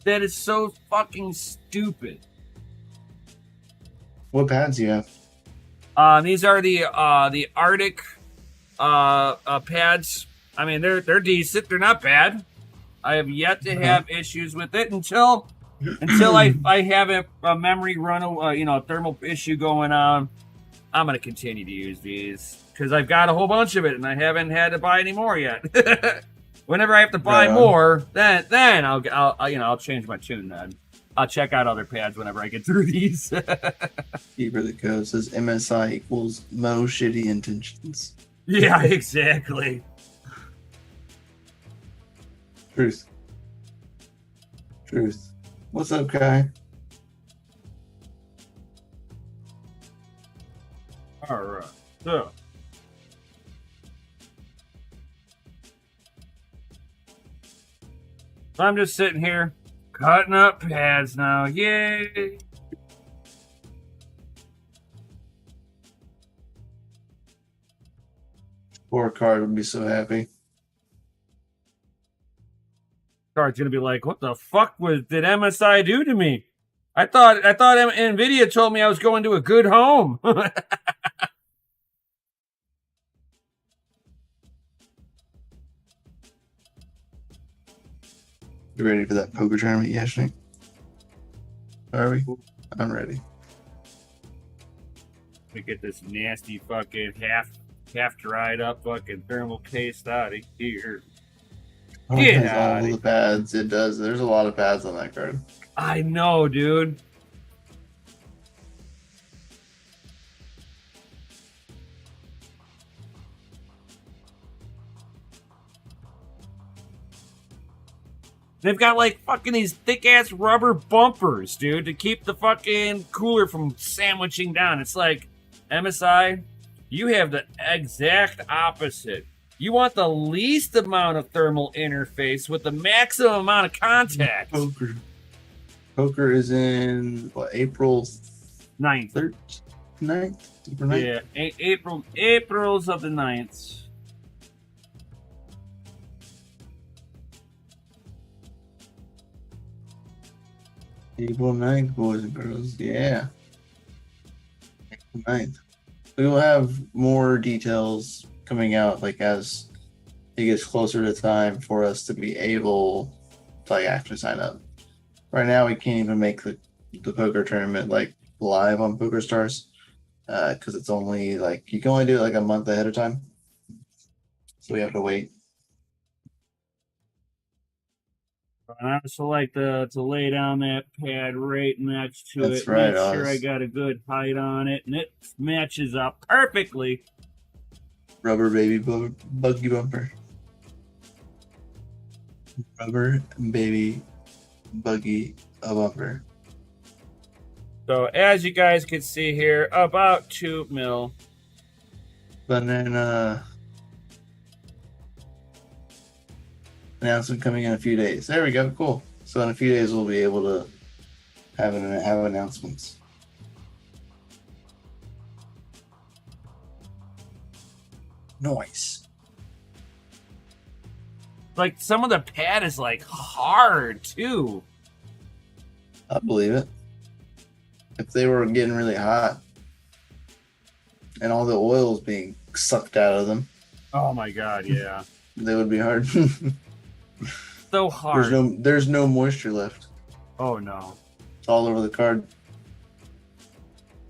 That is so fucking stupid. What pads do you have? These are the Arctic pads. I mean, they're decent. They're not bad. I have yet to have issues with it until I have a memory run, a thermal issue going on. I'm gonna continue to use these because I've got a whole bunch of it and I haven't had to buy any more yet. Whenever I have to buy more, then I'll change my tune. Then I'll check out other pads whenever I get through these. Keeper that goes says MSI equals Mo shitty intentions. Yeah, exactly. Truth. What's up, Kai? All right. So. I'm just sitting here cutting up pads now. Yay! Poor Card would be so happy. Card's gonna be like, "What the fuck did MSI do to me? I thought Nvidia told me I was going to a good home." You ready for that poker tournament yesterday? Are we? I'm ready. We get this nasty fucking half dried up fucking thermal paste out of here. Get out all the pads. It does. There's a lot of pads on that card. I know, dude. They've got like fucking these thick ass rubber bumpers, dude, to keep the fucking cooler from sandwiching down. It's like, MSI, you have the exact opposite. You want the least amount of thermal interface with the maximum amount of contact. Poker is in what, April 9th. 9th? April 9th? Yeah, April's of the 9th. April 9th, boys and girls. Yeah. April 9th. We will have more details coming out like as it gets closer to time for us to be able to like actually sign up. Right now we can't even make the poker tournament like live on PokerStars. because it's only like you can only do it like a month ahead of time, so we have to wait. I also like to lay down that pad right next to That's it, right, make sure I Oz. got a good height on it, and it matches up perfectly. Rubber baby buggy bumper. Rubber baby buggy a bumper. So as you guys can see here, about 2 mil. Banana announcement coming in a few days. There we go. Cool. So in a few days we'll be able to have announcements. Nice. Like some of the pad is like hard too. I believe it. If they were getting really hot and all the oil's being sucked out of them, Oh my god, yeah. they would be hard. So hard. There's no moisture left. Oh no. It's all over the card.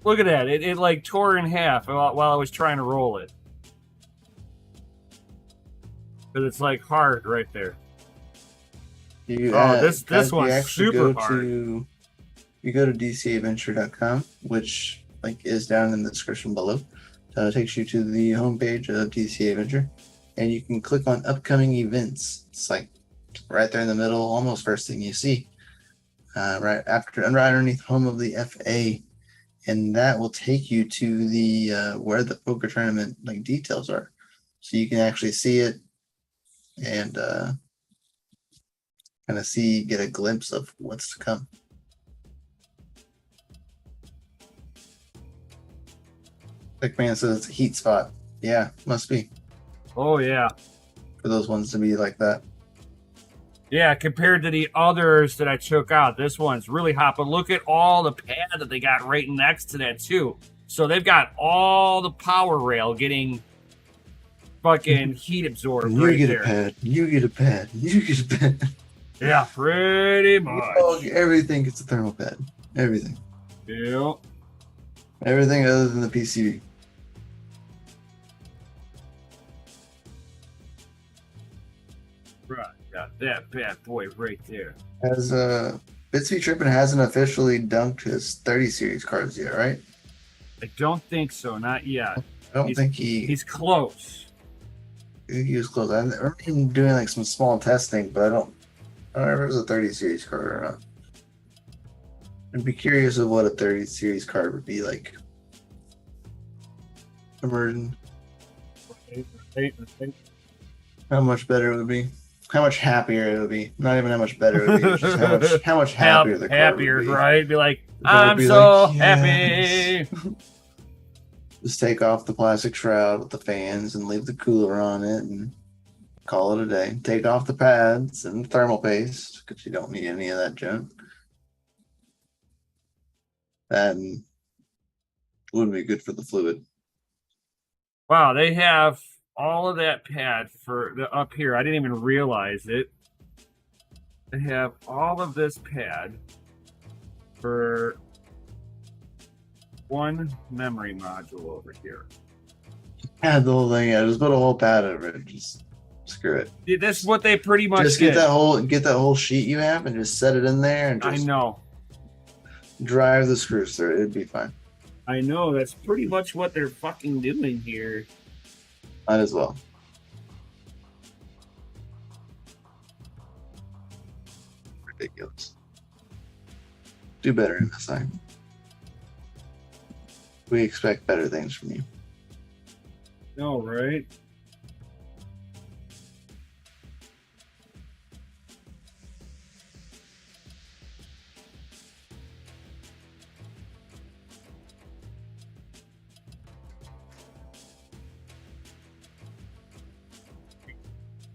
Look at that. It like tore in half while I was trying to roll it. Because it's like hard right there. This one's super hard. You go to DCAventure.com, which link is down in the description below. It takes you to the homepage of DCA Venture, and you can click on upcoming events. It's like right there in the middle, almost first thing you see, right underneath home of the FA, and that will take you to the where the poker tournament like details are, so you can actually see it and kind of get a glimpse of what's to come. Thickman says it's a heat spot. Yeah, must be. Oh yeah. For those ones to be like that. Yeah, compared to the others that I took out, this one's really hot. But look at all the pad that they got right next to that too. So they've got all the power rail getting fucking heat absorbed you right get there. A pad. You get a pad. You get a pad. Yeah, pretty much. Everything gets a thermal pad. Everything. Yeah. Everything other than the PCB. Right, got that bad boy right there. As Bitsby Trippin hasn't officially dunked his 30 series cards yet, right? I don't think so, not yet. I don't think he's close. He was close. I remember him doing like some small testing, but I don't know if it was a 30 series card or not. I'd be curious of what a 30 series card would be like. Immersion. How much better it would be. How much happier it would be. Not even how much better it would be. Just how much happier the card would be. Right? Be like, I'm so happy. Just take off the plastic shroud with the fans and leave the cooler on it and call it a day. Take off the pads and thermal paste because you don't need any of that junk. That wouldn't be good for the fluid. Wow, they have all of that pad for up here. I didn't even realize it. They have all of this pad for one memory module over here. Add the whole thing. Yeah, just put a whole pad over it. Just screw it. Yeah, that's what they pretty much just get that whole sheet you have and just set it in there and just I know. Drive the screws through it. It'd be fine. I know, that's pretty much what they're fucking doing here. Might as well. Ridiculous. Do better, MSI. We expect better things from you. No, right?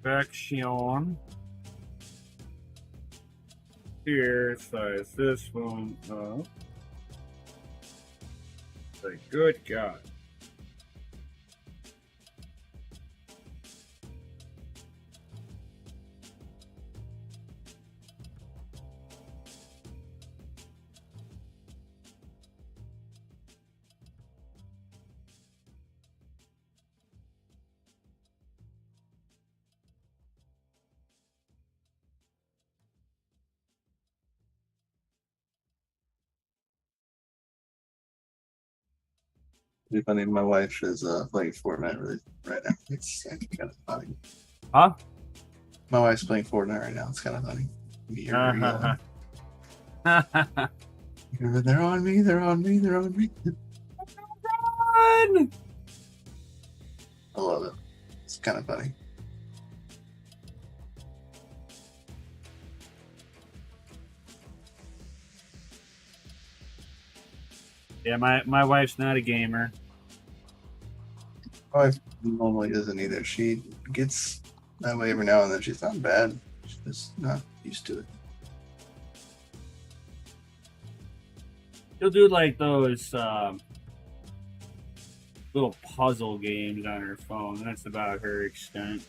Action. Here, size this one up. Say, good God. It's funny. My wife is playing Fortnite right now. It's kind of funny. Huh? My wife's playing Fortnite right now. It's kind of funny. You hear her yelling. They're on me. They're on me. They're on me. Run! I love it. It's kind of funny. Yeah, my wife's not a gamer. My wife normally isn't either. She gets that way every now and then. She's not bad. She's just not used to it. She'll do like those little puzzle games on her phone. That's about her extent.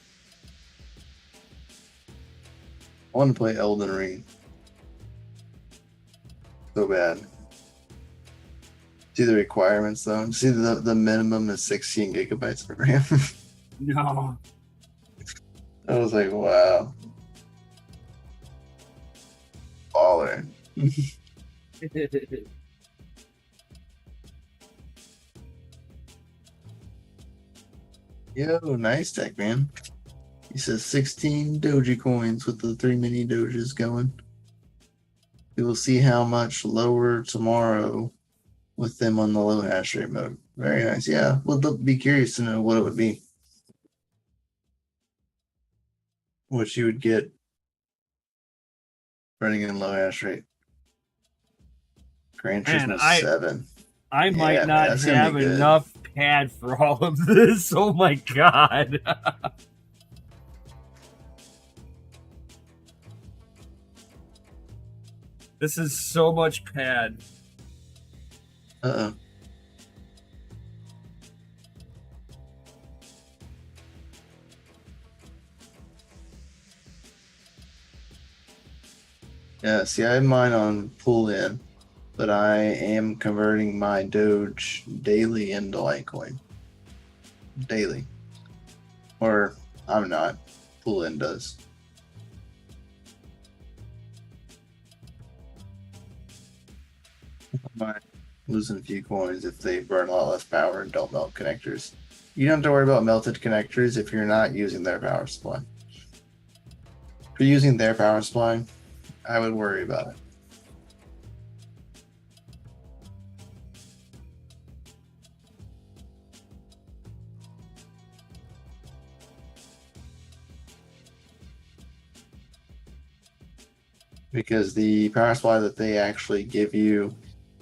I want to play Elden Ring so bad. See the requirements though. See the minimum is 16 gigabytes of RAM. No. I was like, wow. Baller. Yo, nice tech, man. He says 16 Doge coins with the 3 mini Doges going. We will see how much lower tomorrow with them on the low hash rate mode. Very nice. Yeah, we'll be curious to know what it would be. What you would get running in low hash rate. Grand Turismo 7. I might not have enough pad for all of this. Oh my god. This is so much pad. Uh-oh. Yeah, see, I have mine on pull in, but I am converting my Doge daily into Litecoin. Daily. Or I'm not. Pull in does. Might losing a few coins if they burn a lot less power and don't melt connectors. You don't have to worry about melted connectors if you're not using their power supply. If you're using their power supply, I would worry about it. Because the power supply that they actually give you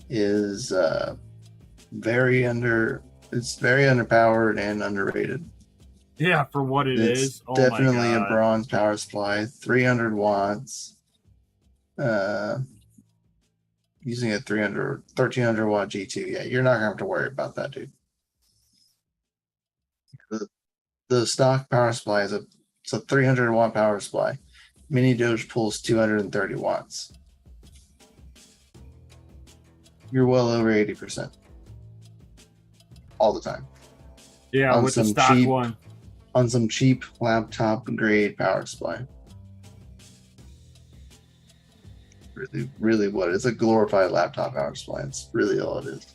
is very underpowered and underrated. Yeah, for what it's oh definitely a bronze power supply, 300 watts. Using a 1300 watt G2. Yeah, you're not gonna have to worry about that, dude. The stock power supply is it's a 300 watt power supply. Mini Doge pulls 230 watts. You're well over 80% all the time. Yeah, with the stock one. On some cheap laptop grade power supply. Really what it's a glorified laptop power supply. It's really all it is.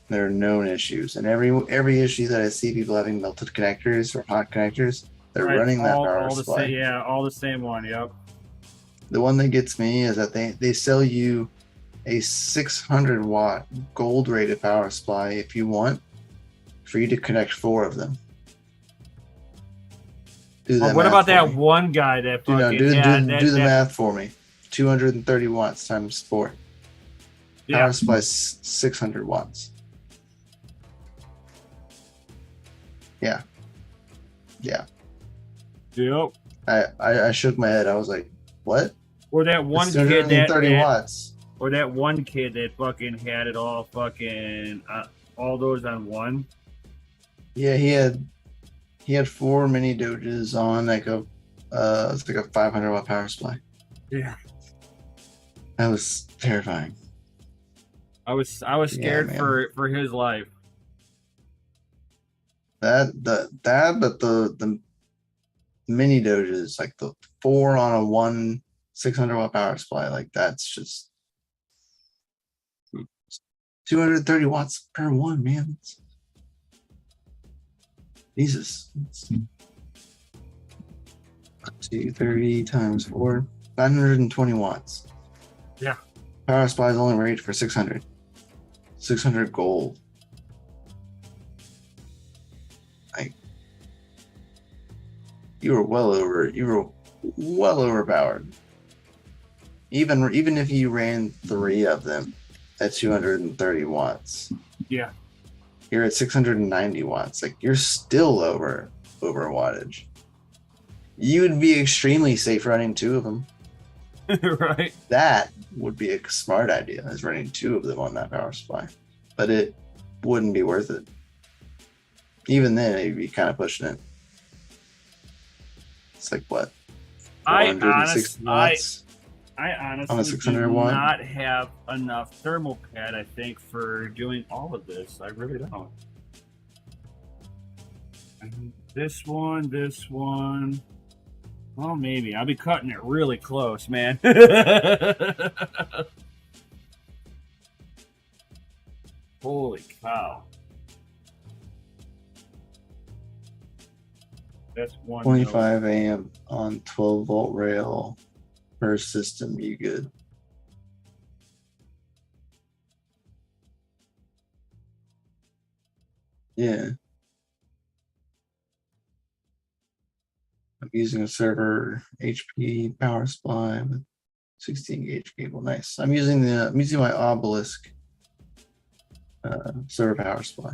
There are known issues, and every issue that I see people having melted connectors or hot connectors, they're running that power supply. Yeah, all the same one. Yep. The one that gets me is that they sell you a 600 watt gold rated power supply if you want, for you to connect 4 of them. What about that one guy that fucking do the math for me? 230 watts times 4. Power supply is 600 watts. Yeah. Yep. I shook my head. I was like, what? Or that one kid 230 watts. Or that one kid that fucking had it all fucking all those on one. Yeah, he had 4 mini Doges on like it's like a 500 watt power supply. Yeah. That was terrifying. I was scared for his life. But the mini Doges, like the 4 on a 600 watt power supply, like that's just 230 watts per one, man. Jesus. 230 times 4, 920 watts. Yeah. Power supply is only rated for 600. 600 gold. You were well overpowered. Even if you ran 3 of them at 230 watts. Yeah. You're at 690 watts. Like, you're still over wattage. You would be extremely safe running 2 of them. Right. That would be a smart idea, is running 2 of them on that power supply. But it wouldn't be worth it. Even then, it'd be kind of pushing it. It's like, what? 460 watts? I On a honestly 600 do watt? not have enough thermal pad, I think, for doing all of this. I really don't. This one. Well, maybe. I'll be cutting it really close, man. Holy cow. That's 25 amp on 12 volt rail per system. You good? Yeah. I'm using a server HP power supply with 16 gauge cable. Nice. I'm using my Obelisk server power supply.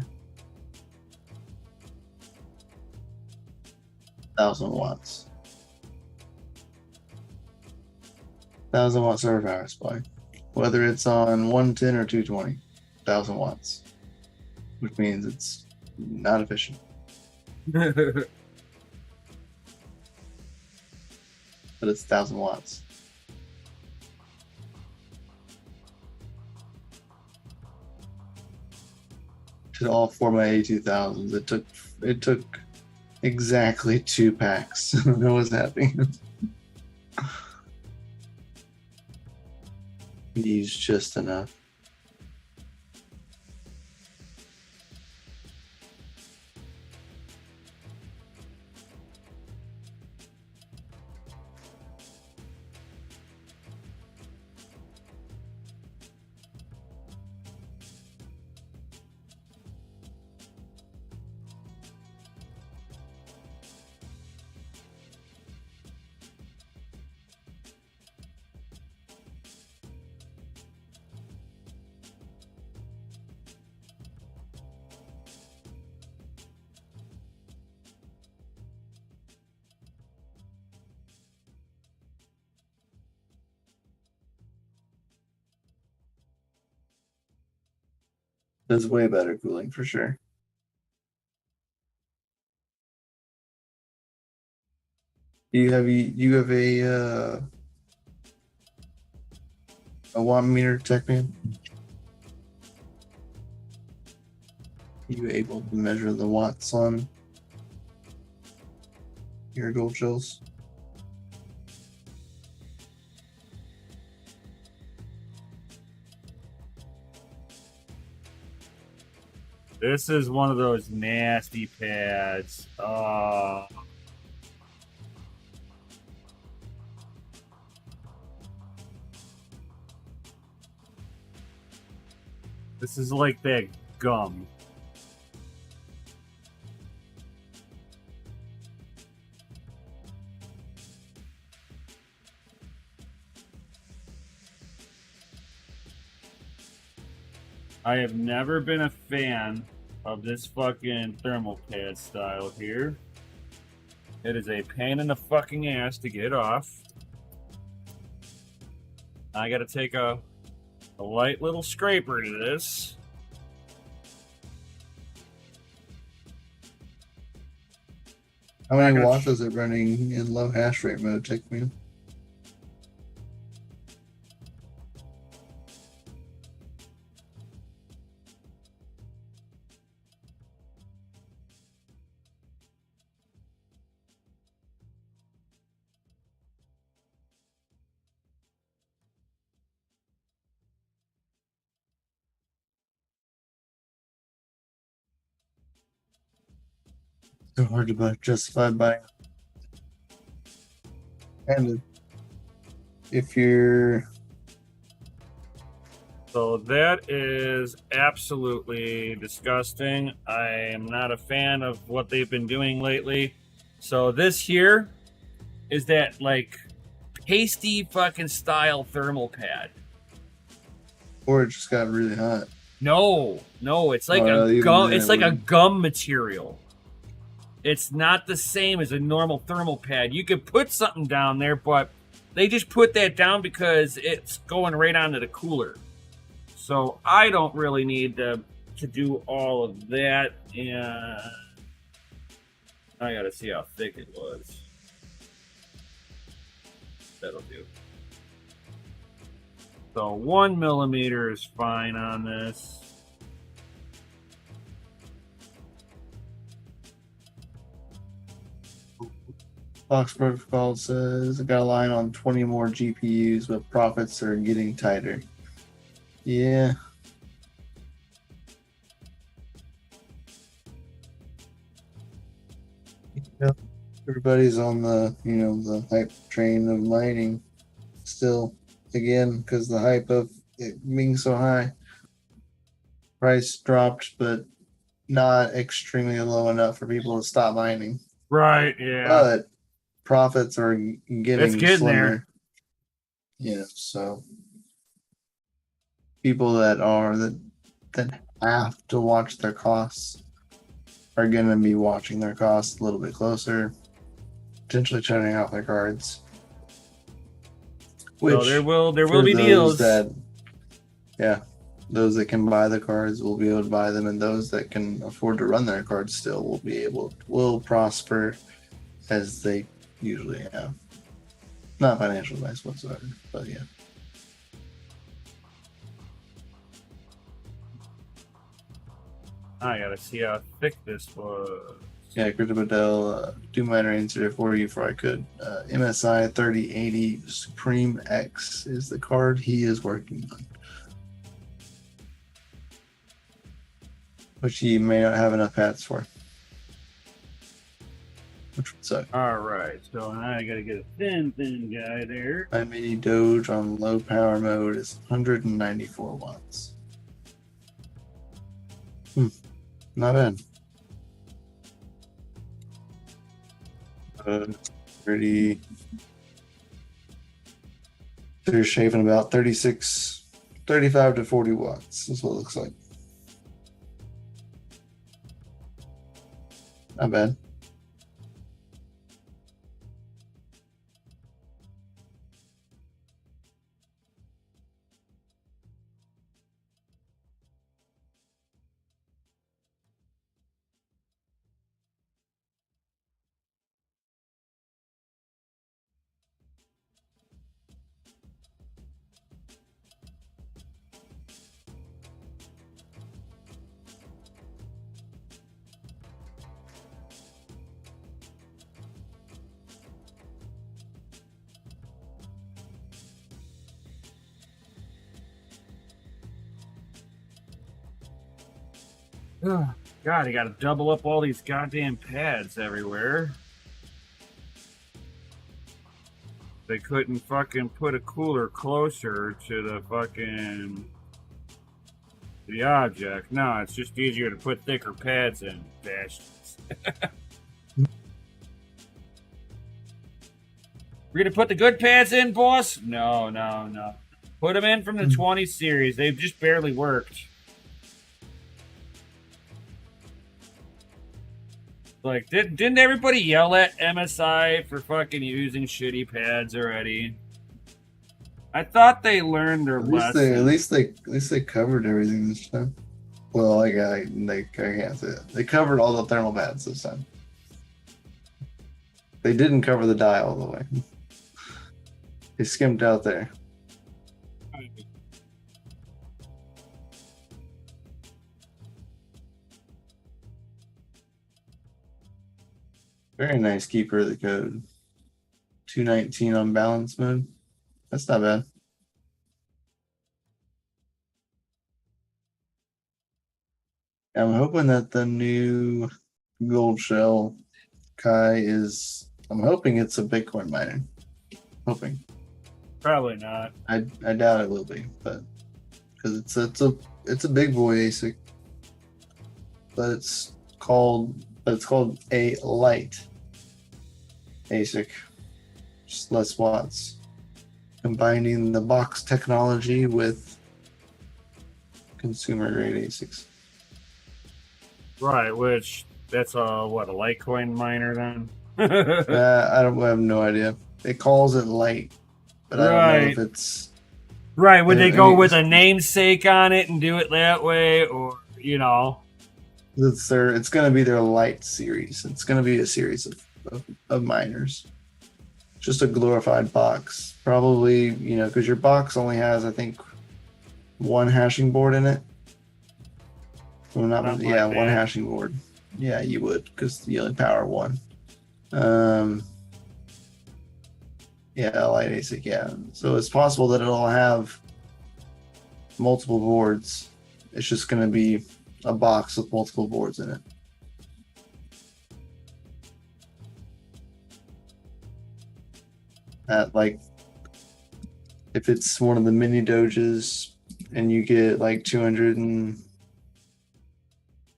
1,000 watts. 1,000 watt server power supply. Whether it's on 110 or 220, 1,000 watts, which means it's not efficient. But it's 1,000 watts. To all 4x8000s, it took exactly 2 packs. I don't know what's happening. Use just enough. Does way better cooling for sure. You have a watt meter, tech man? You able to measure the watts on your gold shells? This is one of those nasty pads. This is like that gum. I have never been a fan of this fucking thermal pad style here. It is a pain in the fucking ass to get off. I gotta take a light little scraper to this. How many watts is it running in low hash rate mode, tech man? So hard to justify buying. And if you're So that is absolutely disgusting. I am not a fan of what they've been doing lately. So this here is that like pasty fucking style thermal pad. or it just got really hot. No, it's like Oh, a even gum. then It's it like a wouldn't. gum material. It's not the same as a normal thermal pad. You could put something down there, but they just put that down because it's going right onto the cooler. So I don't really need to do all of that. And I gotta see how thick it was. That'll do. So 1 millimeter is fine on this. Fox Protocol says it got a line on 20 more GPUs, but profits are getting tighter. Yeah. Yep. Everybody's on the hype train of mining still, again, because the hype of it being so high. Price dropped, but not extremely low enough for people to stop mining. Right, yeah. But profits are It's getting getting slimmer. there. Yeah, so people that have to watch their costs are going to be watching their costs a little bit closer, potentially churning out their cards. So there will be deals. Those that can buy the cards will be able to buy them, and those that can afford to run their cards still will prosper as they usually have. Not financial advice whatsoever, but yeah. I gotta see how thick this was. Yeah, Crypto do minor answer for you before I could. MSI 3080 Supreme X is the card he is working on, which he may not have enough hats for, which would suck. All right, so now I gotta get a thin guy there. My mini Doge on low power mode is 194 watts. Not bad. Pretty. They're shaving about 35 to 40 watts. Is what it looks like. Not bad. God, I gotta double up all these goddamn pads everywhere. They couldn't fucking put a cooler closer to the object. No, it's just easier to put thicker pads in. Bastards. We're gonna put the good pads in, boss? No. Put them in from the 20 series. They've just barely worked. Like, didn't everybody yell at MSI for fucking using shitty pads already? I thought they learned their lesson. At least they covered everything this time. Well, I can't say it. They covered all the thermal pads this time. They didn't cover the die all the way. They skimped out there. Very nice keeper of the code. 219 on balance mode. That's not bad. I'm hoping that the new gold shell Kai is. I'm hoping it's a Bitcoin miner. Hoping. Probably not. I doubt it will be, but because it's a big boy ASIC, but it's called a light ASIC, just less watts, combining the box technology with consumer grade ASICs. Right, which that's a Litecoin miner then? I have no idea. It calls it light, but I don't know if it's right. Would they go with a namesake on it and do it that way, or It's going to be their light series. It's going to be a series of miners. Just a glorified box, probably. Because your box only has, I think, one hashing board in it. Well, not one hashing board. Yeah, you would, because you only power one. Yeah, light ASIC. Yeah, so it's possible that it'll have multiple boards. It's just going to be a box with multiple boards in it. If it's one of the mini Doges and you get like 200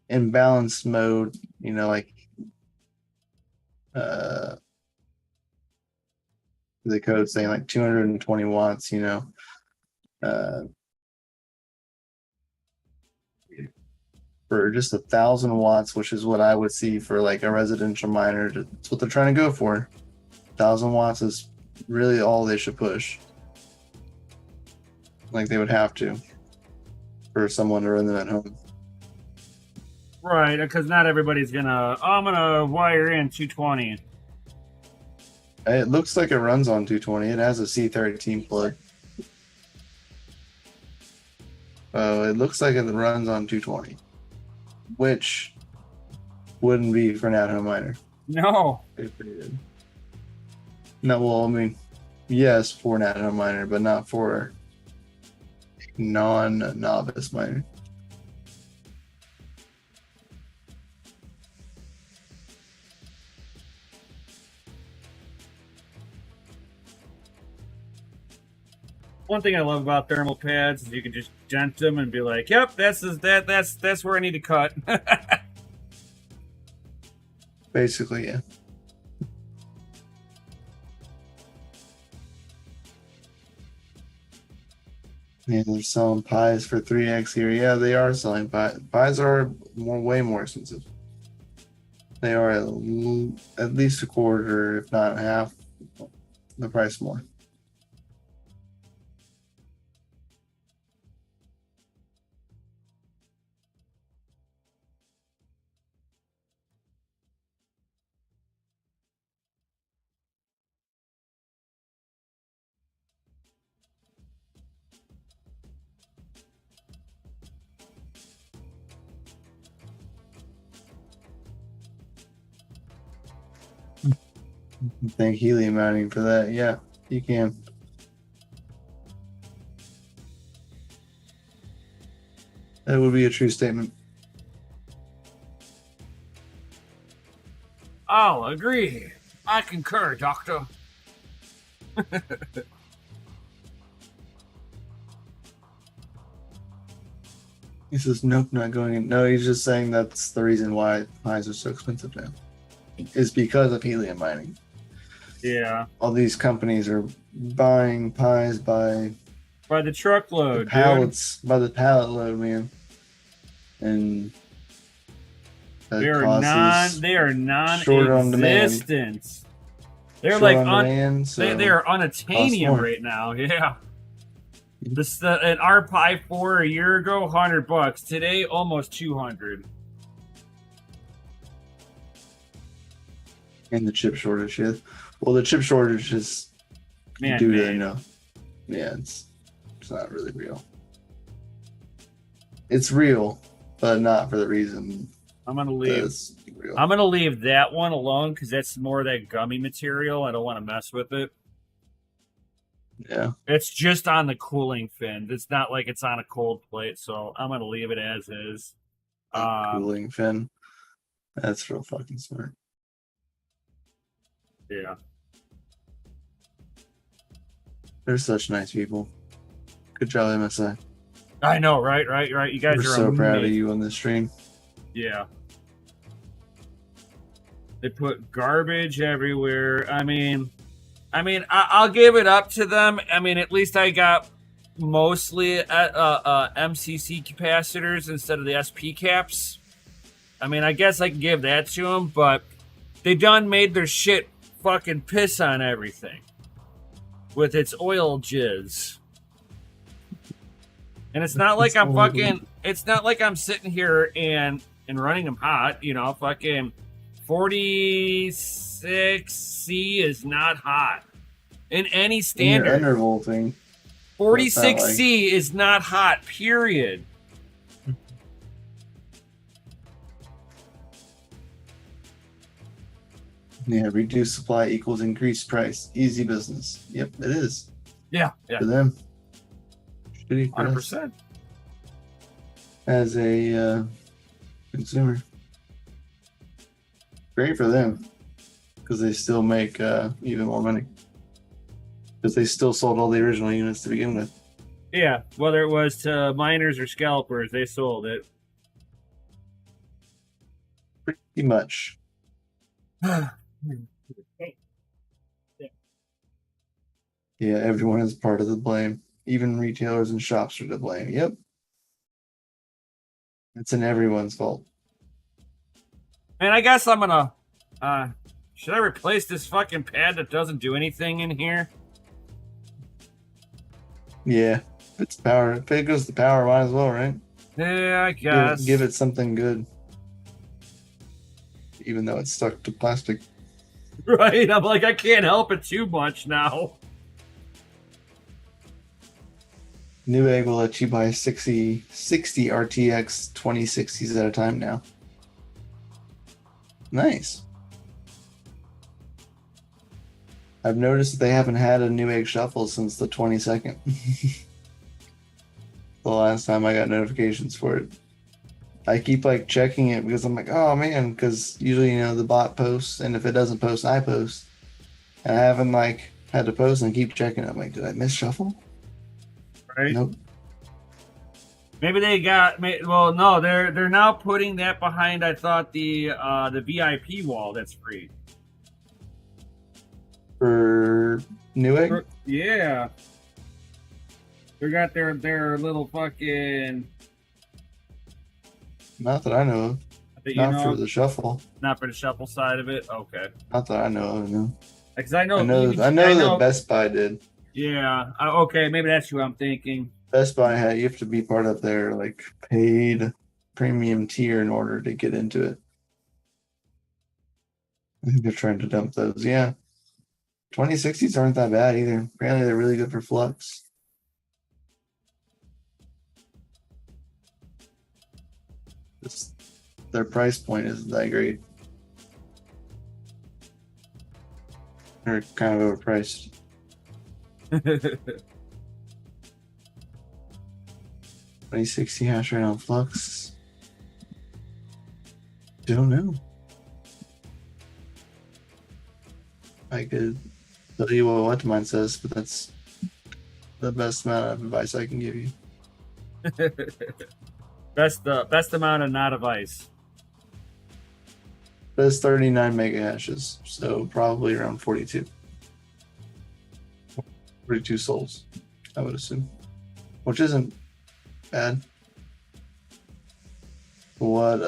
in balanced mode, the code saying like 220 watts, for just 1,000 watts, which is what I would see for like a residential miner. That's what they're trying to go for. 1,000 watts is really all they should push. Like they would have to for someone to run them at home. Right, because not everybody's I'm gonna wire in 220. It looks like it runs on 220. It has a C13 plug. Oh, it looks like it runs on 220, which wouldn't be for an at-home miner. No. No, well, I mean, yes, for an at-home miner, but not for non-novice miner. One thing I love about thermal pads is you can just dent them and be like, "Yep, that's where I need to cut." Basically, yeah. Yeah, they're selling pies for 3x here. Yeah, they are selling pies. Pies are way more expensive. They are at least a quarter, if not half, the price more. Thank helium mining for that. Yeah, you can. That would be a true statement. I'll agree. I concur, Doctor. He says, nope, not going in. No, he's just saying that's the reason why pies are so expensive now. Is because of helium mining. Yeah. All these companies are buying pies by the truckload, the pallets, by the pallet load, man. And they are non-existent. Short on demand. They're short like on demand, so they are unattainable right now. Yeah. An R Pi 4 a year ago, $100. Today, almost 200. And the chip shortage, yeah. Well, the chip shortage is due to yeah, it's not really real. It's real, but not for the reason. I'm gonna leave that one alone because that's more of that gummy material. I don't want to mess with it. Yeah. It's just on the cooling fin. It's not like it's on a cold plate, so I'm gonna leave it as is. Cooling fin. That's real fucking smart. Yeah. They're such nice people. Good job, MSI. I know, right? You guys We're are so proud of amazing. you on this stream. Yeah. They put garbage everywhere. I'll give it up to them. I mean, at least I got mostly MCC capacitors instead of the SP caps. I mean, I guess I can give that to them, but they done made their shit fucking piss on everything with its oil jizz. And it's not like I'm fucking. It's not like I'm sitting here and running them hot. You know, fucking 46C is not hot in any standard. You're undervolting. 46C is not hot. Period. Yeah, reduced supply equals increased price. Easy business. Yep, it is. Yeah. For them. Shitty for 100%. us as a consumer. Great for them because they still make even more money because they still sold all the original units to begin with. Yeah, whether it was to miners or scalpers, they sold it. Pretty much. Yeah, everyone is part of the blame. Even retailers and shops are to blame. Yep. It's in everyone's fault. And I guess I'm gonna should I replace this fucking pad that doesn't do anything in here? Yeah. If it's power. If it goes to power, might as well, right? Yeah, I guess. Give it something good. Even though it's stuck to plastic. Right? I'm like, I can't help it too much now. Newegg will let you buy 60 RTX 2060s at a time now. Nice. I've noticed that they haven't had a Newegg shuffle since the 22nd. The last time I got notifications for it. I keep like checking it because I'm like, oh man, because usually, you know, the bot posts, and if it doesn't post, I post. And I haven't like had to post and keep checking it. I'm like, did I miss shuffle? Right? Nope. Maybe they got. Well, no, they're now putting that behind. I thought the VIP wall that's free For Newegg? Yeah, they got their little fucking. Not that I know of. Not for the shuffle. Not for the shuffle side of it. Okay. Not that I know of. No. Because I know that Best Buy did. Yeah. Okay. Maybe that's who I'm thinking. Best Buy had, you have to be part of their like paid premium tier in order to get into it. I think they're trying to dump those. Yeah. 2060s aren't that bad either. Apparently they're really good for flux. Their price point isn't that great. They're kind of overpriced. 2060 hash rate on flux. Don't know. I could tell you what mine says, but that's the best amount of advice I can give you. Best amount of not advice. That's 39 mega hashes, so probably around 42. 42 souls, I would assume. Which isn't bad. What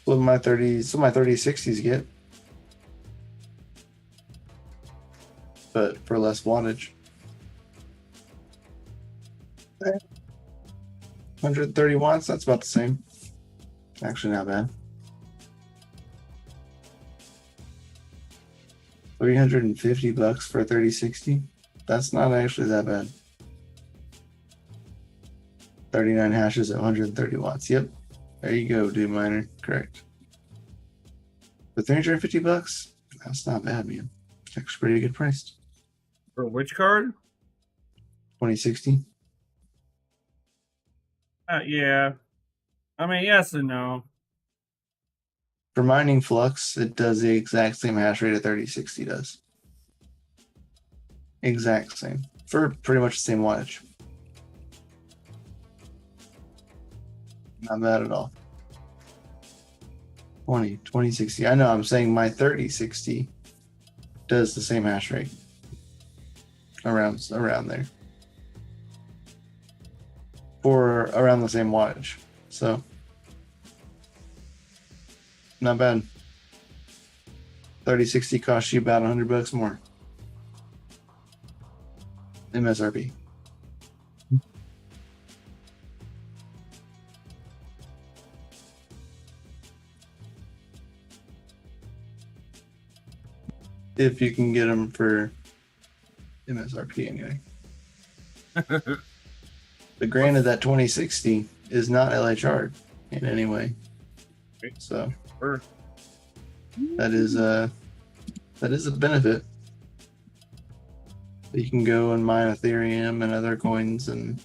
my 3060s get. But for less wattage. 130 watts, that's about the same. Actually not bad. 350 bucks for a 3060. That's not actually that bad. 39 hashes at 130 watts. Yep. There you go, dude miner. Correct. For 350 bucks, that's not bad, man. Actually pretty good price. For which card? 2060. Yeah. I mean, yes and no. For mining flux, it does the exact same hash rate a 3060 does. Exact same. For pretty much the same wattage. Not bad at all. 2060. I know, I'm saying my 3060 does the same hash rate. Around there. For around the same wattage. So not bad. 3060 costs you about $100 more. MSRP. If you can get them for MSRP anyway. But granted, that 2060 is not LHR in any way. So that is a benefit. You can go and mine Ethereum and other coins and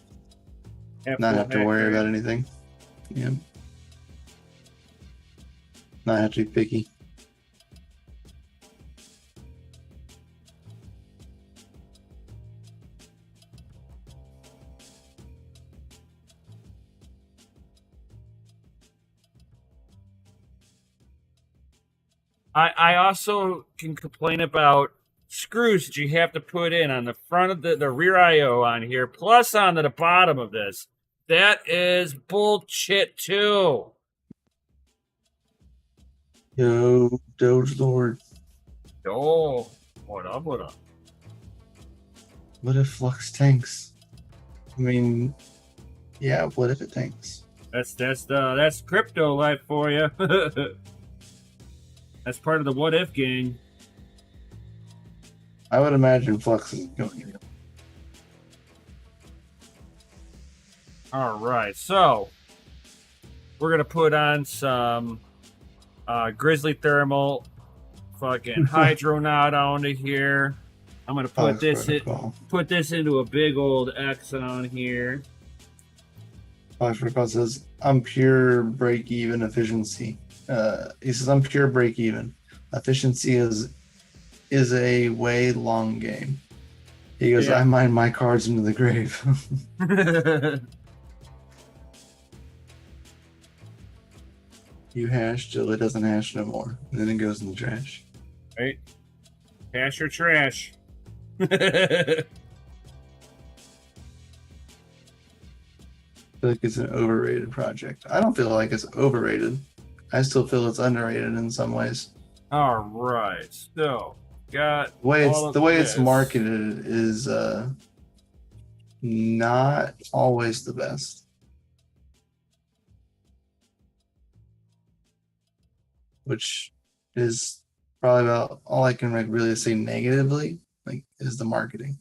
not have to worry about anything. Yeah. Not have to be picky. I also can complain about screws that you have to put in on the front of the rear IO on here, plus on the bottom of this. That is bullshit too. Yo, DogeLord. Oh, what up, what up? What if Flux tanks? I mean, yeah, what if it tanks? That's crypto life for you. That's part of the what if gang. I would imagine Flux is going. All right, so we're gonna put on some Grizzly Thermal, fucking Hydronaut onto here. I'm gonna put this into a big old X on here. Fox Protocol says I'm pure break even efficiency. He says I'm pure break even. Efficiency is a way long game. He goes, yeah. I mine my cards into the grave. You hash till it doesn't hash no more. And then it goes in the trash. Right? Hash or trash. I feel like it's an overrated project. I don't feel like it's overrated. I still feel it's underrated in some ways. All right. So, got the way it's marketed is not always the best. Which is probably about all I can really say negatively, is the marketing.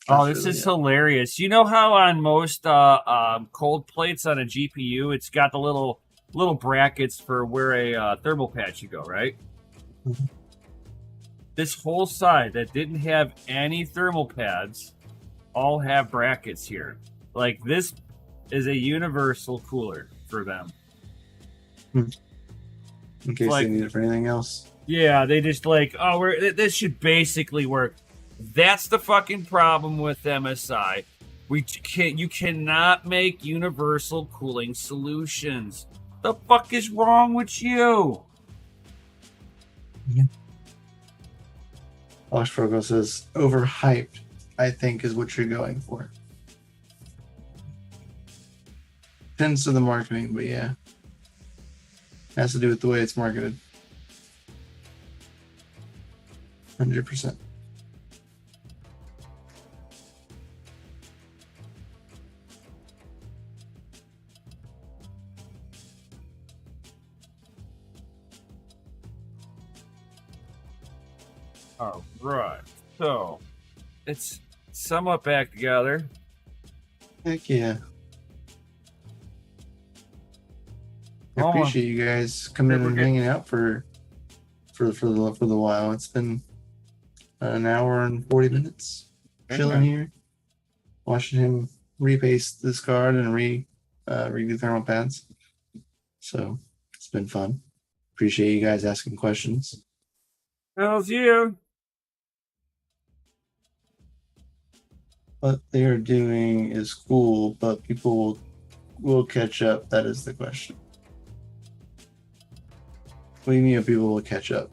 Oh, this is hilarious. You know how on most cold plates on a GPU, it's got the little brackets for where a thermal pad should go, right? Mm-hmm. This whole side that didn't have any thermal pads all have brackets here. Like, this is a universal cooler for them. In case they need it for anything else. Yeah, they just this should basically work. That's the fucking problem with MSI. You cannot make universal cooling solutions. The fuck is wrong with you? Yeah. Osh Frogo says overhyped, I think, is what you're going for. Depends to the marketing, but yeah. Has to do with the way it's marketed. 100%. All right. So, it's somewhat back together. Heck yeah. I appreciate you guys coming in and hanging out for the while. It's been an hour and 40 minutes chilling here, watching him repaste this card and redo thermal pads. So it's been fun. appreciate you guys asking questions. How's you? What they are doing is cool, but people will catch up. That is the question. What do you mean people will catch up?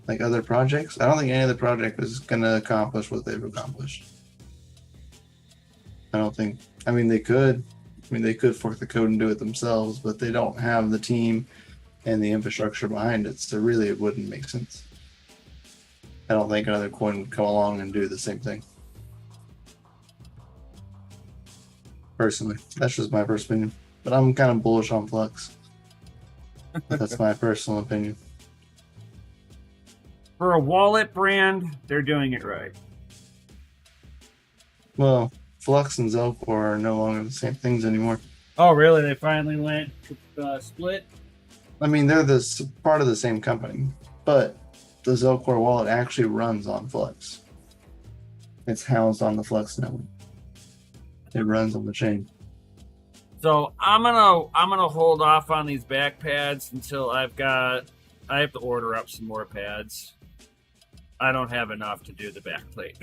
Like other projects? I don't think any other project is going to accomplish what they've accomplished. I don't think. I mean, they could. I mean, they could fork the code and do it themselves, but they don't have the team and the infrastructure behind it, so really it wouldn't make sense. I don't think another coin would come along and do the same thing. Personally, that's just my first opinion. But I'm kind of bullish on Flux. But that's my personal opinion. For a wallet brand, they're doing it right. Well, Flux and Zelcore are no longer the same things anymore. Oh, really? They finally went split? I mean, they're part of the same company, but the Zelcore wallet actually runs on Flux. It's housed on the Flux network. It runs on the chain. So I'm gonna hold off on these back pads until I have to order up some more pads. I don't have enough to do the back plate.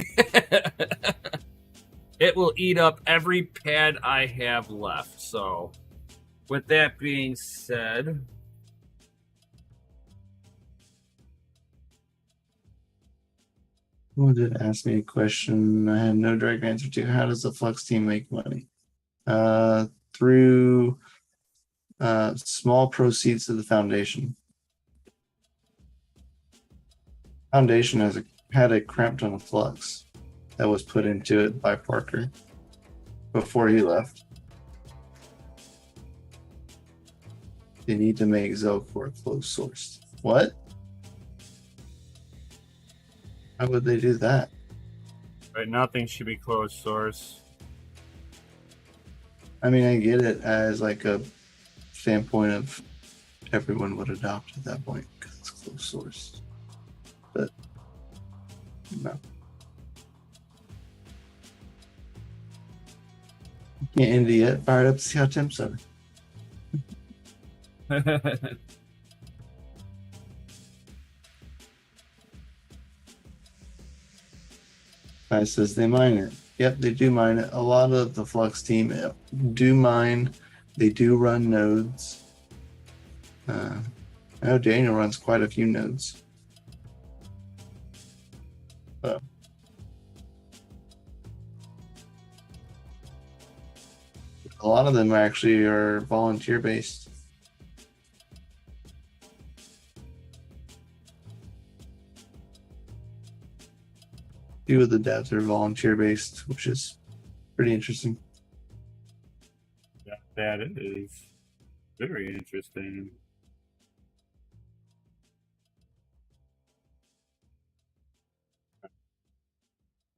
It will eat up every pad I have left. So with that being said, Who did ask me a question I had no direct answer to? How does the Flux team make money? Through small proceeds to the foundation. Foundation had a crap ton of Flux that was put into it by Parker before he left. They need to make Zelcore closed sourced. What? How would they do that? right, nothing should be closed source. I mean, I get it as like a standpoint of everyone would adopt at that point because it's closed source. But no. Can't end it yet. Fire it up to see how temps are. Guy says they mine it. Yep, they do mine it. A lot of the Flux team do mine. They do run nodes. I know Daniel runs quite a few nodes. So. A lot of them actually are volunteer based. Few of the devs are volunteer based, which is pretty interesting. That is very interesting.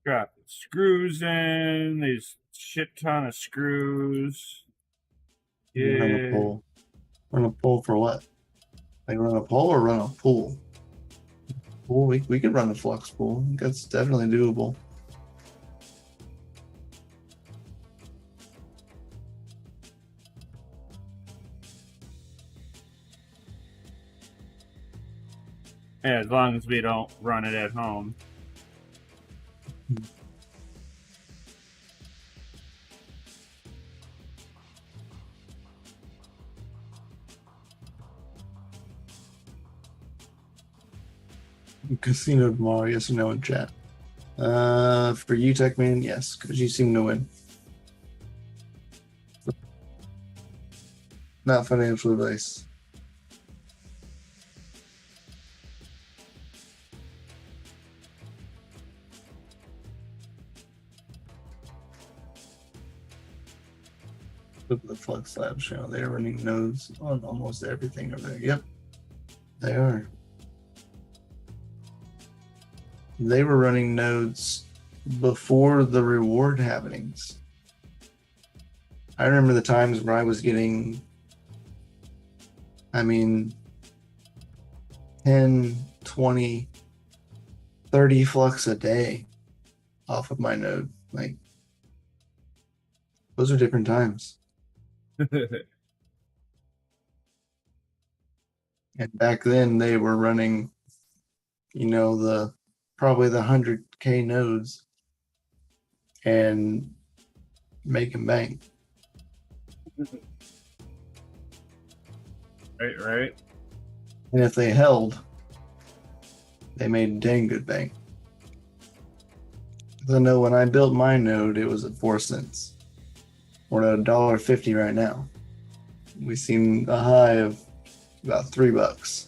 Got the screws in, these shit ton of screws. Yeah. Run a poll. Run a poll for what? Like run a poll or run a pool? Pool, we could run a Flux pool. That's definitely doable. Yeah, as long as we don't run it at home. Casino tomorrow, yes or no in chat? For you, Tech Man, yes, because you seem to win. Not financial advice. Look at the Flux Labs channel. They're running nodes on almost everything over there. Yep, they are. They were running nodes before the reward happenings. I remember the times where I was getting, 10, 20, 30 Flux a day off of my node. Like, those are different times. And back then they were running, probably the 100K nodes and making bank. Right. And if they held, they made dang good bank. I know when I built my node, it was at 4 cents. We're at $1.50 right now. We've seen a high of about $3.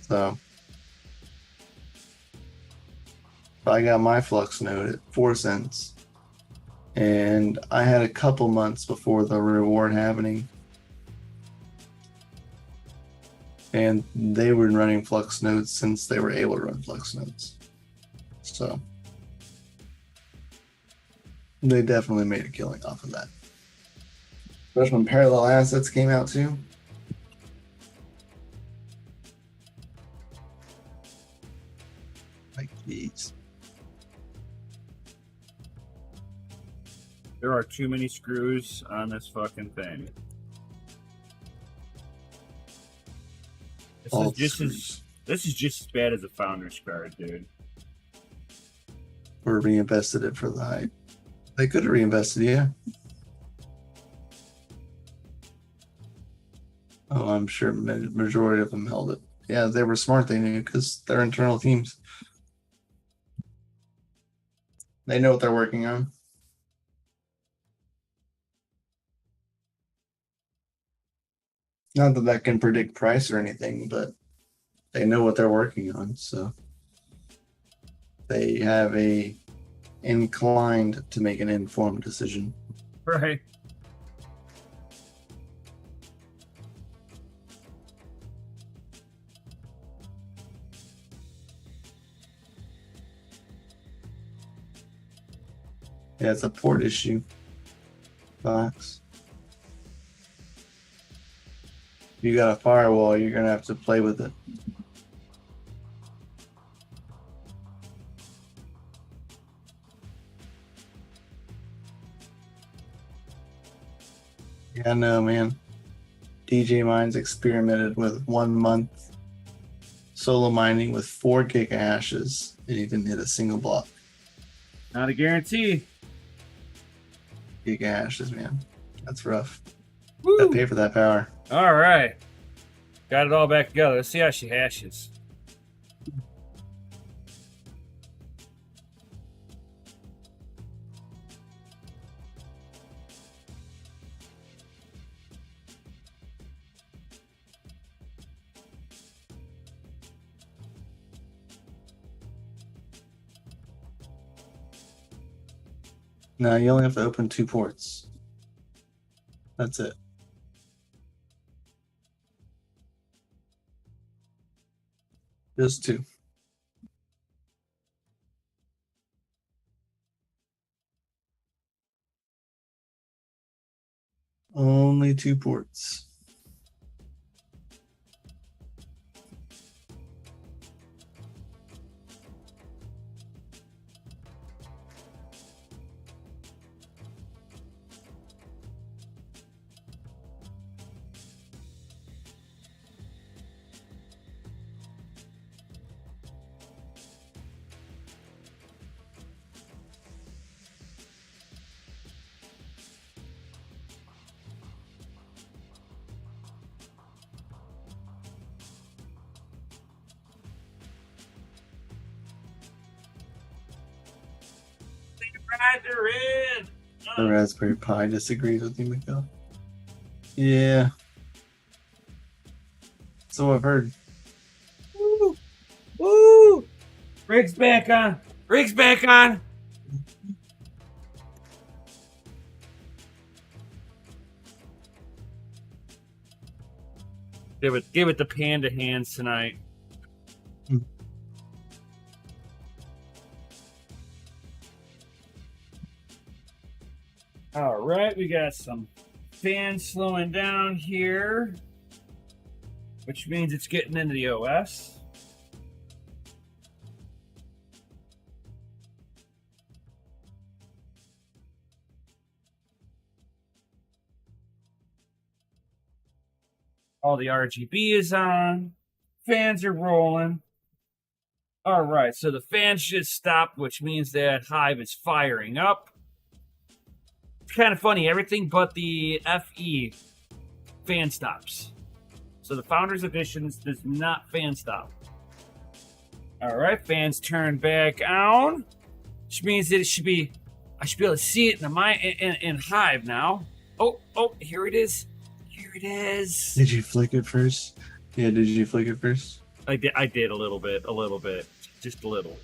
So I got my Flux node at 4 cents. And I had a couple months before the reward happening. And they were running Flux nodes since they were able to run Flux nodes. So they definitely made a killing off of that. Especially when parallel assets came out too. Like these. There are too many screws on this fucking thing. This is just as bad as a Founder's card, dude. Or reinvested it for the hype. They could have reinvested, yeah. Oh, I'm sure majority of them held it. Yeah, they were smart. They knew because they're internal teams. They know what they're working on. Not that that can predict price or anything, but they know what they're working on, so they have a inclined to make an informed decision. Right. Yeah, it's a port issue. Fox. If you got a firewall, you're gonna have to play with it. Yeah, no, man. DJ Mines experimented with 1 month solo mining with 4 gigahashes and he didn't hit a single block. Not a guarantee. Gigahashes, man. That's rough. Woo! Gotta pay for that power. All right. Got it all back together. Let's see how she hashes. No, you only have to open 2 ports. That's it. Just 2. Only 2 ports. They're in. The Raspberry Pi disagrees with you, Miguel. Yeah. So I've heard. Woo! Woo! Rig's back on. Rig's back on. Give it the panda hands tonight. All right, we got some fans slowing down here, which means it's getting into the OS. All the RGB is on. Fans are rolling. All right, so the fans should stop, which means that Hive is firing up. It's kind of funny, everything but the FE fan stops. So the Founders Edition does not fan stop. All right, fans turn back on, which means that I should be able to see it in Hive now. Oh, here it is. Here it is. Did you flick it first? Yeah, did you flick it first? I did a little bit, just a little.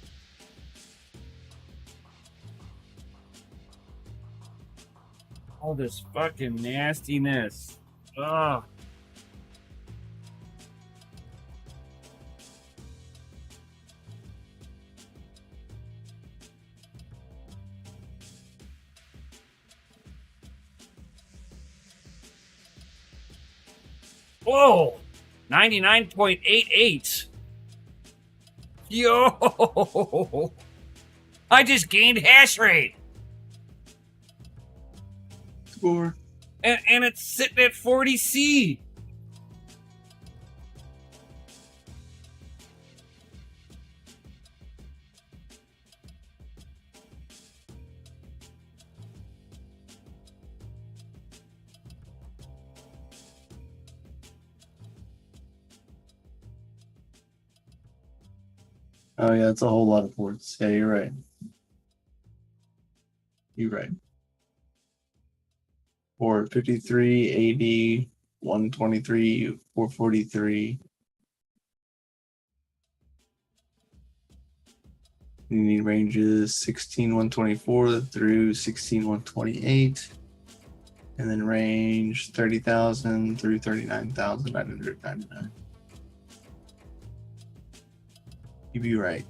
All this fucking nastiness. Ugh. Whoa! 99.88. Yo! I just gained hash rate. Score. And it's sitting at 40C. Oh yeah, it's a whole lot of ports. Yeah, you're right. You're right. Port 53, 80, 123, 443. You need ranges 16,124 through 16,128. And then range 30,000 through 39,999. You be right.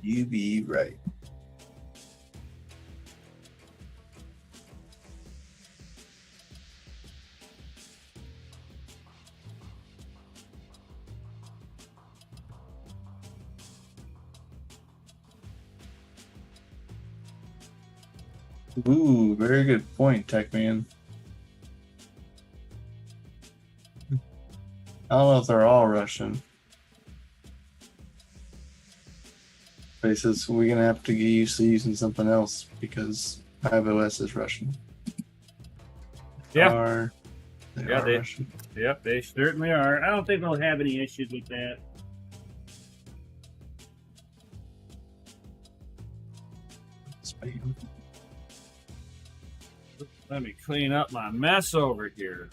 You be right. Ooh, very good point, Tech Man. I don't know if they're all Russian. But he says we're gonna have to get used to using something else because HiveOS is Russian. Yeah. They are Russian. Yep, they certainly are. I don't think they'll have any issues with that. Spain. Let me clean up my mess over here.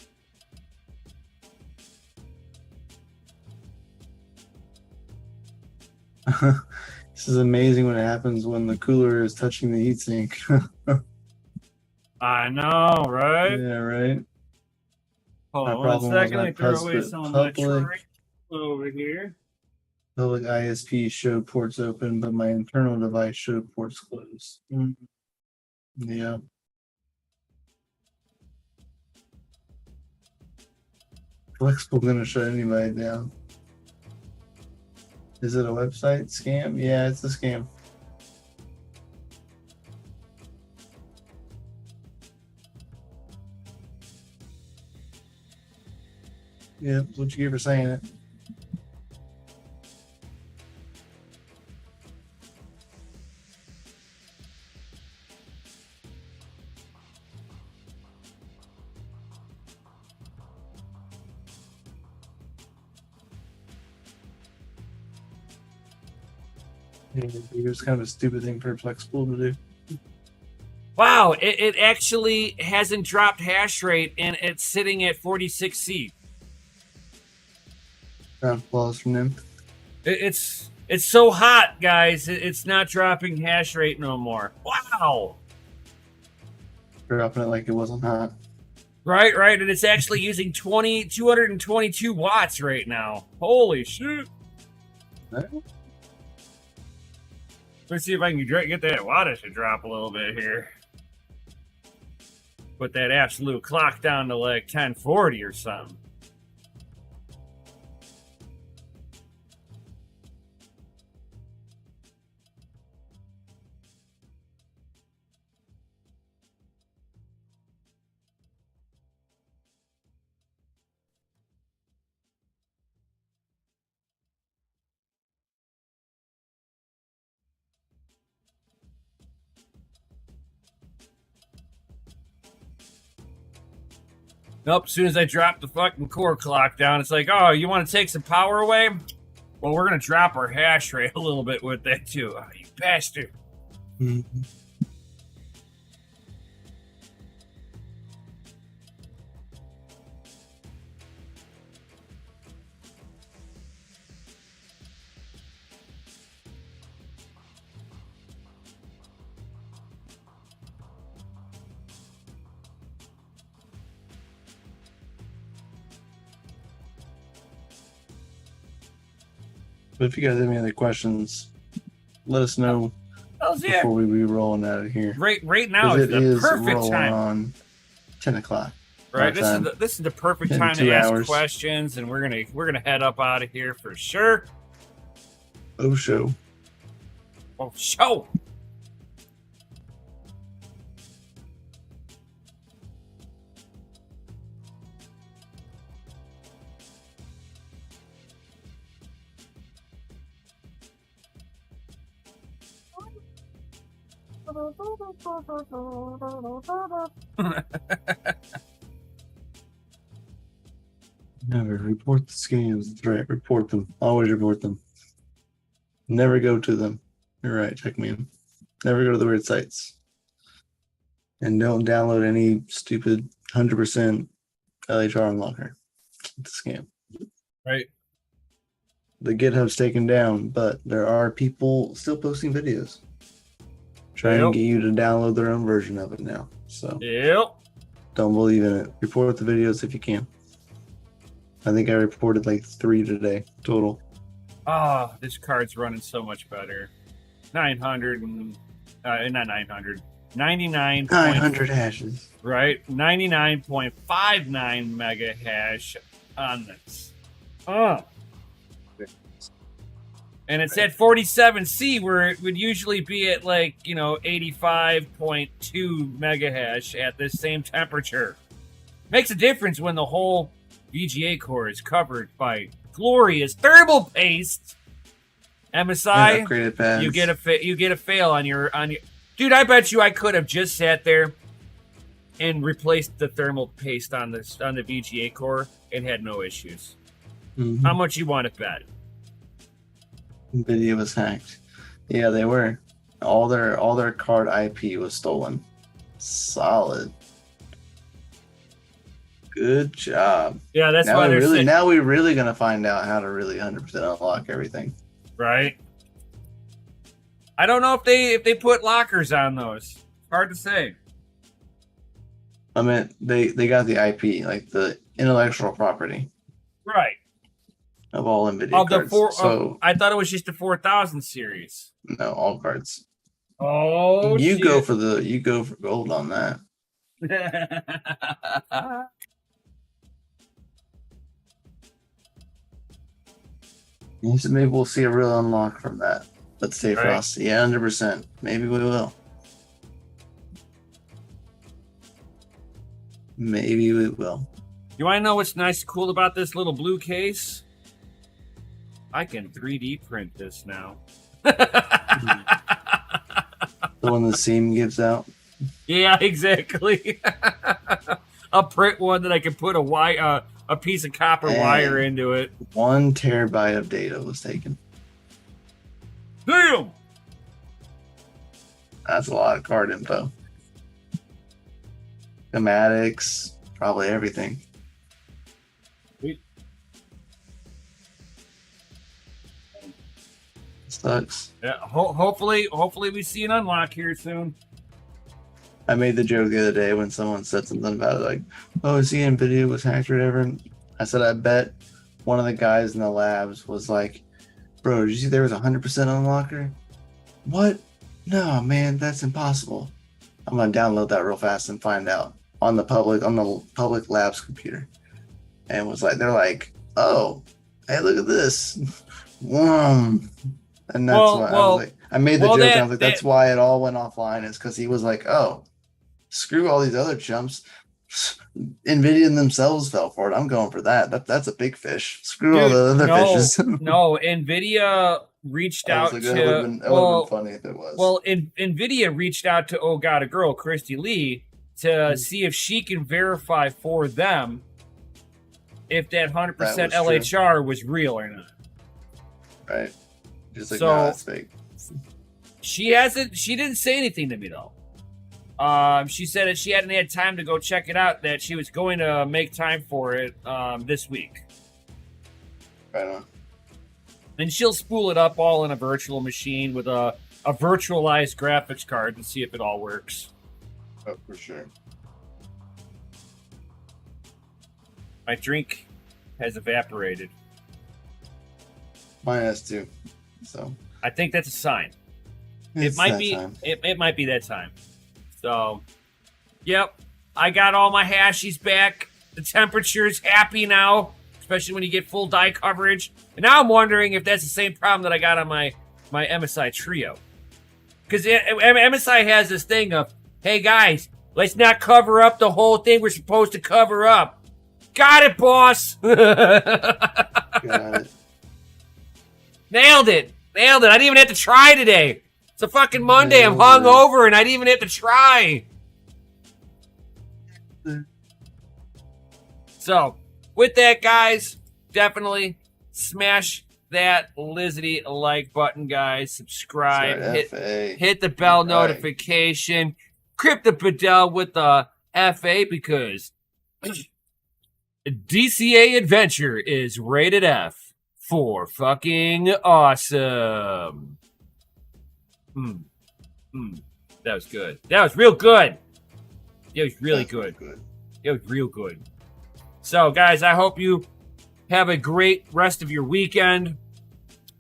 This is amazing when it happens when the cooler is touching the heatsink. I know, right? Yeah, right. Hold My on one problem second. was Let me throw away my some of my public trick over here. ISP showed ports open, but my internal device showed ports closed. Yeah. Flexible gonna shut anybody down. Is it a website scam? Yeah, it's a scam. Yeah, that's what you get for saying it. Yeah, it was kind of a stupid thing for Flexible to do. Wow, it actually hasn't dropped hash rate and it's sitting at 46C. Round of applause from them. It's so hot, guys. It's not dropping hash rate no more. Wow. Dropping it like it wasn't hot. Right, and it's actually using 222 watts right now. Holy shit. Let's see if I can get that wattage to drop a little bit here. Put that absolute clock down to like 1040 or something. Nope, as soon as I drop the fucking core clock down, it's like, oh, you want to take some power away? Well, we're going to drop our hash rate a little bit with that, too. Oh, you bastard. Mm-hmm. But if you guys have any other questions, let us know before we be rolling out of here. Right now is the perfect time. On 10 o'clock. Right, this is the perfect time to ask questions, and we're gonna head up out of here for sure. Oh show. Oh show. Never report the scams. That's right. Report them. Always report them. Never go to them. You're right. Check me in. Never go to the weird sites. And don't download any stupid 100% LHR unlocker. It's a scam. Right. The GitHub's taken down, but there are people still posting videos. Trying to get you to download their own version of it now. So don't believe in it. Report the videos if you can. I think I reported like 3 today total. Oh, this card's running so much better. 900 and not 900. 900 hashes. Right? 99.59 mega hash on this. And it's at 47C, where it would usually be at 85.2 mega hash at this same temperature. Makes a difference when the whole VGA core is covered by glorious thermal paste. MSI, you get a fail on your. Dude, I bet you I could have just sat there and replaced the thermal paste on the VGA core and had no issues. Mm-hmm. How much you want to bet? Video was hacked. Yeah, they were. All their card IP was stolen. Solid. Good job. Yeah, that's why they're saying. Now we're really gonna find out how to really 100% unlock everything. Right. I don't know if they put lockers on those. Hard to say. I mean, they got the IP, like the intellectual property. Right. Of all NVIDIA cards. I thought it was just the 4000 series. No, all cards. Oh, you go for gold on that. So maybe we'll see a real unlock from that. Let's stay frosty. Yeah, 100%. Maybe we will. Maybe we will. You want to know what's nice and cool about this little blue case? I can 3D print this now. The one the seam gives out? Yeah, exactly. I'll print one that I can put a piece of copper wire into it. 1 terabyte of data was taken. Damn! That's a lot of card info. Schematics, probably everything. Sucks. Yeah, hopefully we see an unlock here soon. I made the joke the other day when someone said something about it, like, "Oh, is the NVIDIA was hacked or whatever?" And I said, "I bet one of the guys in the labs was like, bro, did you see there was 100% unlocker? What? No, man, that's impossible. I'm gonna download that real fast and find out on the public labs computer." And they're like, "Oh, hey, look at this." And that's why I made the joke. I was like, that's why it all went offline, is because he was like, "Oh, screw all these other chumps. NVIDIA themselves fell for it. I'm going for that. That's a big fish. Screw all the other fishes." No, NVIDIA reached out to. It would have been funny if it was. Well, NVIDIA reached out to a girl, Christy Lee, to see if she can verify for them if that 100% LHR was real or not. Right. Just like, So, no, that's fake. She didn't say anything to me though. She said that she hadn't had time to go check it out, that she was going to make time for it this week. Right on. And she'll spool it up all in a virtual machine with a virtualized graphics card and see if it all works. Oh, for sure. My drink has evaporated. Mine has too. So I think that's a sign. it might be that time. So, yep. I got all my hashies back. The temperature's happy now, especially when you get full dye coverage. And now I'm wondering if that's the same problem that I got on my MSI Trio. Because MSI has this thing of, hey guys, let's not cover up the whole thing we're supposed to cover up. Got it, boss. Got it. Nailed it. I didn't even have to try today. It's a fucking Monday. I'm hungover and I didn't even have to try. So, with that, guys, definitely smash that Lizzie like button, guys. Subscribe. Hit the bell notification. Crypto Bedell with the FA because DCA Adventure is rated F for fucking awesome. That was good. That was real good. It was really good. It was real good. So, guys, I hope you have a great rest of your weekend.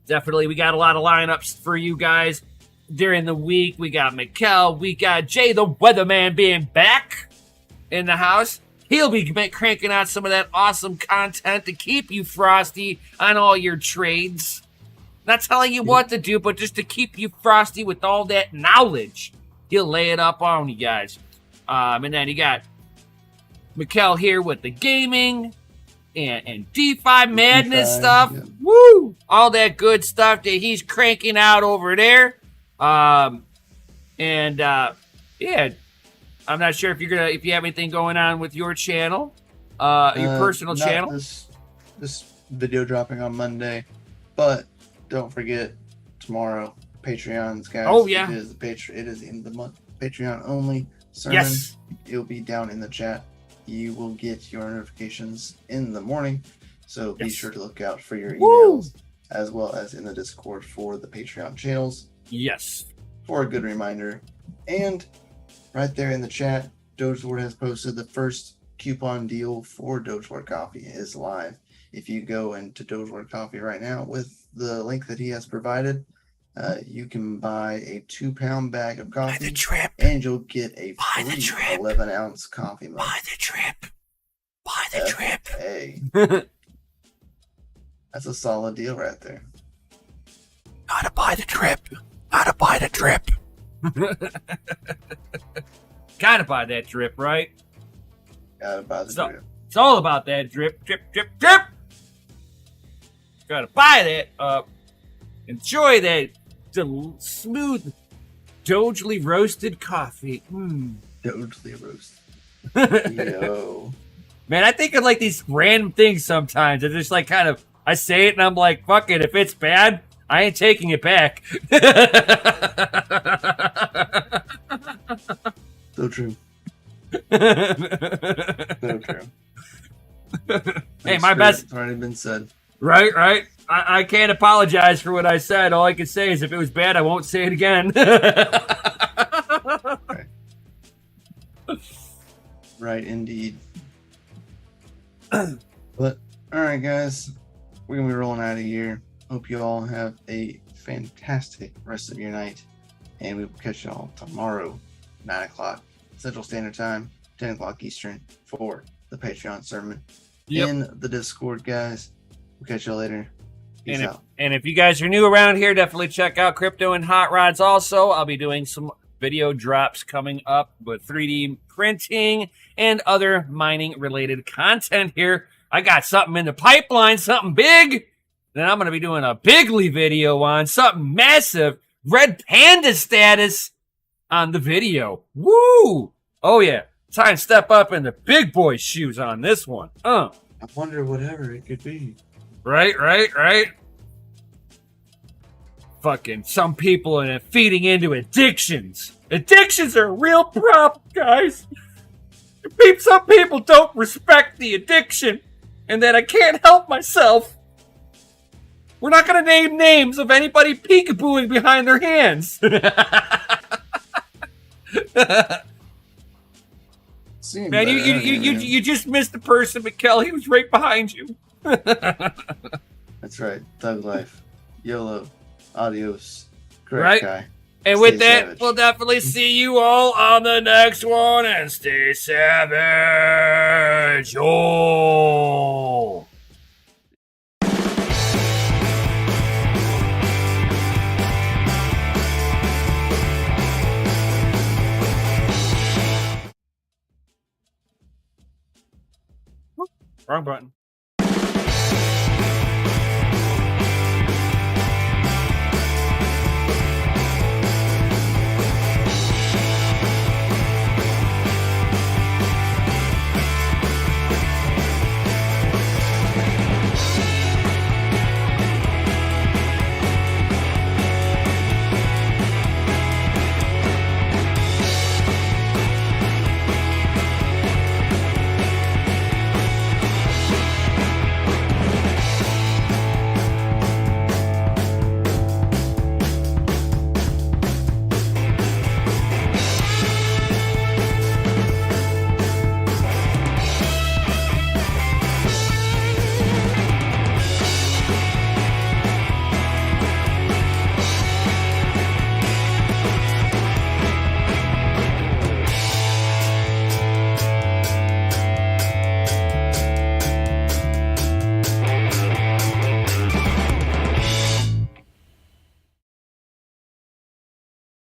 Definitely, we got a lot of lineups for you guys during the week. We got Mikkel. We got Jay the Weatherman being back in the house. He'll be cranking out some of that awesome content to keep you frosty on all your trades. Not telling you what to do, but just to keep you frosty with all that knowledge. He'll lay it up on you guys. And then you got Mikkel here with the gaming and DeFi madness stuff. Yeah. Woo! All that good stuff that he's cranking out over there. Yeah, I'm not sure if you have anything going on with your channel, your personal channel. This video dropping on Monday, but don't forget tomorrow Patreons, guys. Oh yeah, it is in the month Patreon only sermon. Yes, it'll be down in the chat. You will get your notifications in the morning, so be sure to look out for your emails as well as in the Discord for the Patreon channels. Yes, for a good reminder. And right there in the chat, DogeLord has posted the first coupon deal for DogeLord Coffee is live. If you go into DogeLord Coffee right now with the link that he has provided, you can buy a 2-pound bag of coffee. Buy the drip. And you'll get a free 11-ounce coffee mug. Buy the drip. Buy the drip. Hey. That's a solid deal right there. Gotta buy the drip. Gotta buy the drip. Gotta buy that drip, right? Gotta buy the drip. It's all about that drip, drip, drip, drip. Gotta buy that up. Enjoy that smooth, dogely roasted coffee. Dogely roasted. Yo. Man, I think of like these random things sometimes. It's just like kind of, I say it and I'm like, fuck it. If it's bad, I ain't taking it back. So true. So true. Hey, my best. It's already been said. Right. I can't apologize for what I said. All I can say is if it was bad, I won't say it again. Right, indeed. But, alright, guys. We're going to be rolling out of here. Hope you all have a fantastic rest of your night. And we will catch you all tomorrow, 9 o'clock Central Standard Time, 10 o'clock Eastern, for the Patreon sermon. In the Discord, guys. We'll catch y'all later. Peace out. And if you guys are new around here, definitely check out Crypto and Hot Rods also. I'll be doing some video drops coming up with 3D printing and other mining related content here. I got something in the pipeline, something big. Then I'm going to be doing a Bigly video on something massive. Red Panda status on the video. Woo! Oh yeah. Time to step up in the big boy shoes on this one. I wonder whatever it could be. Right. Fucking some people are feeding into addictions. Addictions are a real problem, guys. Some people don't respect the addiction, and then I can't help myself. We're not going to name names of anybody peekabooing behind their hands. Man, you just missed the person, Mikkel. He was right behind you. That's right. Thug life. YOLO. Adios. Correct, right? Guy. And Stay with that, savage. we'll definitely see you all on the next one. And stay savage. Oh. Wrong button.